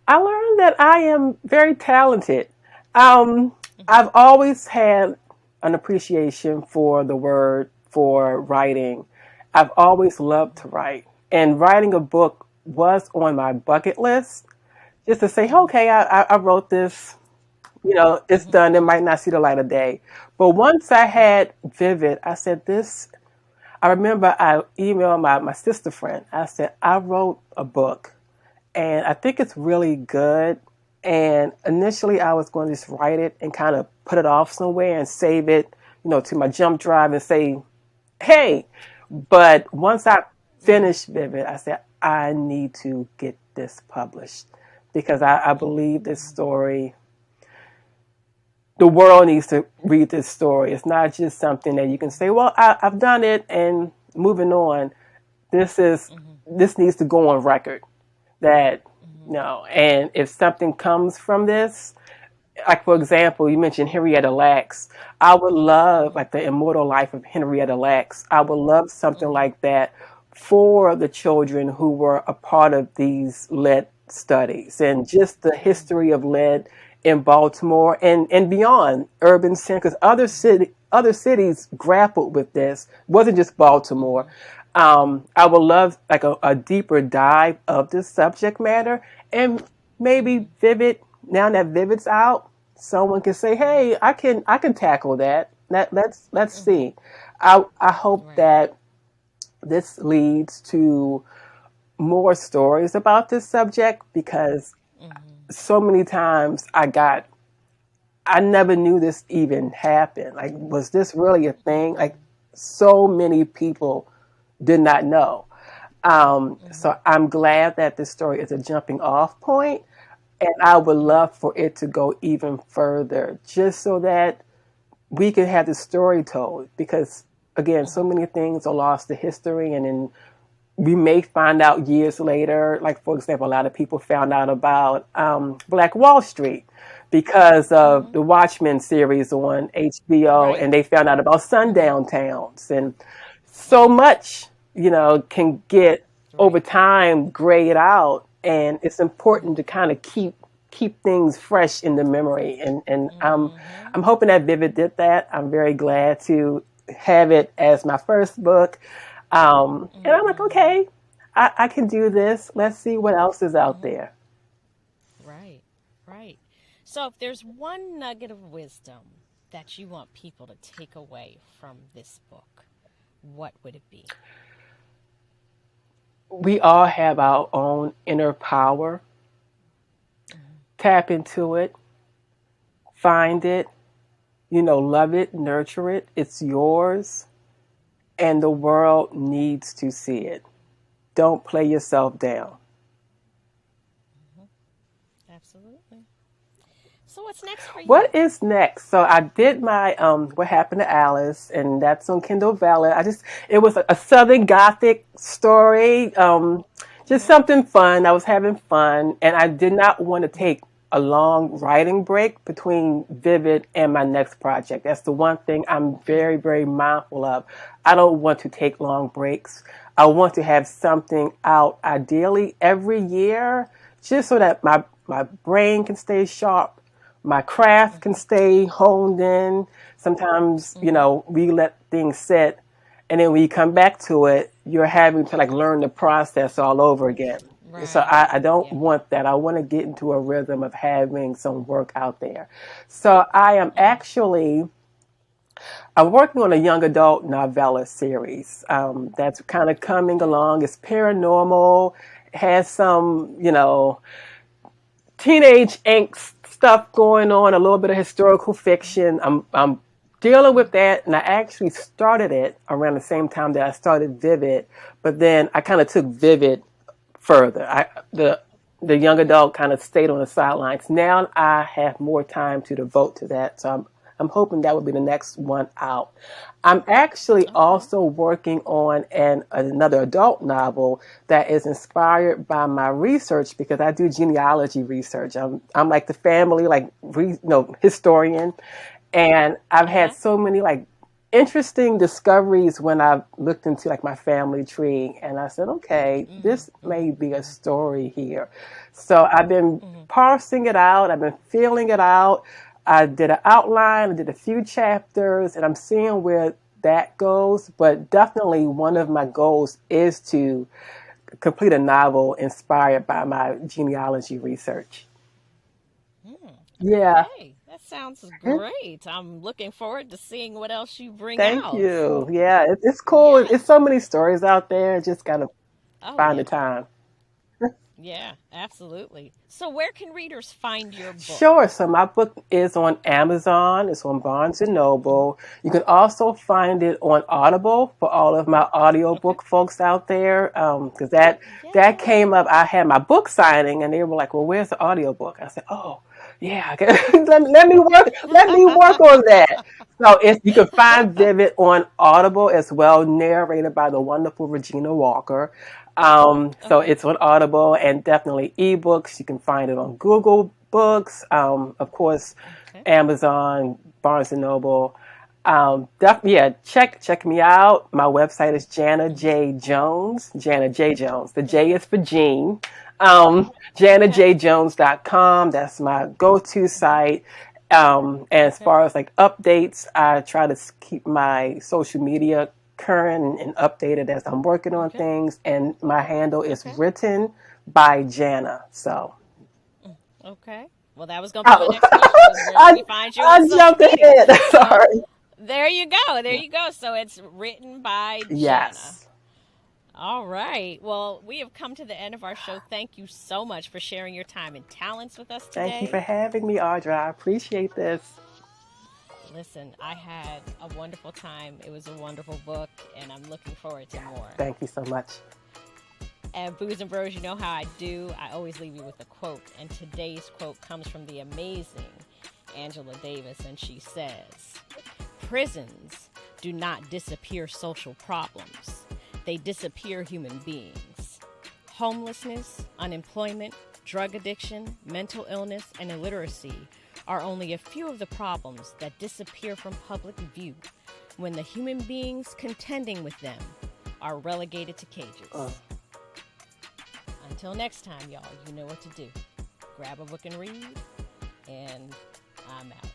I learned that I am very talented. Um, I've always had an appreciation for the word, for writing. I've always loved to write, and writing a book was on my bucket list. Just to say, okay, I wrote this. You know, it's done. It might not see the light of day. But once I had Vivid, I said, this I remember I emailed my sister friend. I said, I wrote a book and I think it's really good. And initially I was going to just write it and kind of put it off somewhere and save it, to my jump drive and say, hey. But once I finished Vivid, I said, I need to get this published because I believe this story, the world needs to read this story. It's not just something that you can say, well, I've done it and moving on. This is this needs to go on record that no. And if something comes from this, like for example, you mentioned Henrietta Lacks. I would love like the immortal life of Henrietta Lacks. I would love something like that for the children who were a part of these lead studies and just the history of lead in Baltimore and beyond urban centers. Other cities grappled with this. It wasn't just Baltimore. I would love like a deeper dive of this subject matter and maybe Vivid. Now that Vivid's out, someone can say, "Hey, I can tackle that." Let's see. I hope
Right.
that this leads to more stories about this subject because so many times I never knew this even happened. Like, was this really a thing? Like, so many people did not know. So I'm glad that this story is a jumping off point, and I would love for it to go even further, just so that we can have the story told. Because again, so many things are lost to history, and then we may find out years later. Like for example, a lot of people found out about Black Wall Street because of the Watchmen series on HBO,
Right.
and they found out about sundown towns, and so much can get over
Right.
time grayed out, and it's important to kind of keep things fresh in the memory, and I'm hoping that Vivid did that. I'm very glad to have it as my first book, and I'm like, okay, I can do this. Let's see what else is out there.
Right. Right. So, if there's one nugget of wisdom that you want people to take away from this book, what would it be?
We all have our own inner power.
Mm-hmm.
Tap into it, find it, love it, nurture it. It's yours, and the world needs to see it. Don't play yourself down.
Mm-hmm. Absolutely. So, what's next for you?
What is next? So I did my What Happened to Alice, and that's on Kindle Vella. It was a Southern Gothic story, just
Mm-hmm.
something fun. I was having fun, and I did not want to
Mm-hmm.
take a long writing break between Vivid and my next project. That's the one thing I'm very, very mindful of. I don't want to take long breaks. I want to have something out ideally every year, just so that my brain can stay sharp, my craft can
Mm-hmm.
stay honed in. Sometimes,
Mm-hmm.
we let things sit, and then when you come back to it, you're having to like learn the process all over again. So
Right.
I don't
Yeah.
want that. I want to get into a rhythm of having some work out there. So I am
Mm-hmm.
actually I'm working on a young adult novella series that's kind of coming
Okay.
along. It's paranormal, has some, teenage angst stuff going on, a little bit of historical fiction. I'm dealing with that, and I actually started it around the same time that I started Vivid, but then I kind of took Vivid further. The young adult kind of stayed on the sidelines. Now I have more time to devote to that, so I'm hoping that will be the next one out. I'm actually
Okay.
also working on another adult novel that is inspired by my research because I do genealogy research. I'm like the family historian, and I've had
Okay.
so many like interesting discoveries when I've looked into like my family tree, and I said, okay,
Mm-hmm.
this may be a
Mm-hmm.
story here. So I've been
Mm-hmm.
parsing it out, I've been feeling it out. I did an outline, I did a few chapters, and I'm seeing where that goes. But definitely one of my goals is to complete a novel inspired by my genealogy research. Yeah.
Okay, that sounds great. I'm looking forward to seeing what else you bring
Thank
out.
you. Yeah, it's cool. It's
Yes.
so many stories out there. Just gotta
Oh,
find the
yeah.
time.
Yeah, absolutely. So, where can readers find your
Sure.
book?
So my book is on Amazon. It's on Barnes and
Hmm.
Noble. You can also find it on Audible for all of my
Okay.
audiobook folks out there. Because that came
Yay.
up. I had my book signing, and they were like, "Well, where's the audiobook?" I said, "Oh, yeah. Let me work on that." So you can find Vivid on Audible as well, narrated by the wonderful Regina Walker. So
Okay.
it's on Audible and definitely ebooks. You can find it on Google Books, of course,
Okay.
Amazon, Barnes and Noble. Yeah, check me out. My website is Jana
Hmm.
J Jones. Jana J Jones. The J
Okay.
is for Jean.
Okay.
JanaJJones.com. That's my go-to
Hmm.
site. And as
Okay.
far as like updates, I try to keep my social media current and updated as I'm working on
Okay.
things. And my handle is
Okay.
written by Jana. So,
Okay. Well, that was going to be my
oh,
next question was where can
I,
we find you on
I
social
jumped
media?
ahead.
So,
Sorry.
there you go. There you go. So, it's written by Jana.
Yes.
All right. Well, we have come to the end of our show. Thank you so much for sharing your time and talents with us
Thank you
today.
for having me, Audra. I appreciate this.
Listen, I had a wonderful time. It was a wonderful book, and I'm looking forward to more.
Thank you so much.
And Booze and Bros, you know how I do. I always leave you with a quote. And today's quote comes from the amazing Angela Davis, and she says, prisons do not disappear social problems, they disappear human beings. Homelessness, unemployment, drug addiction, mental illness, and illiteracy are only a few of the problems that disappear from public view when the human beings contending with them are relegated to
Uh.
cages. Until next time, y'all, you know what to do. Grab a book and read, and I'm out.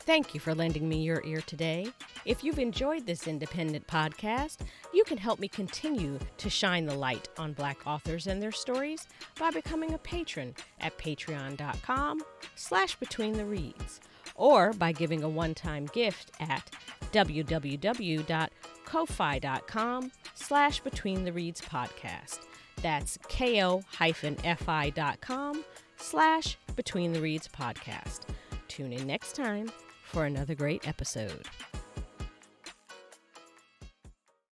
Thank you for lending me your ear today. If you've enjoyed this independent podcast, you can help me continue to shine the light on Black authors and their stories by becoming a patron at patreon.com/betweenthereads, or by giving a one-time gift at www.ko-fi.com/betweenthereadspodcast. That's ko-fi.com/betweenthereadspodcast. Tune in next time for another great episode.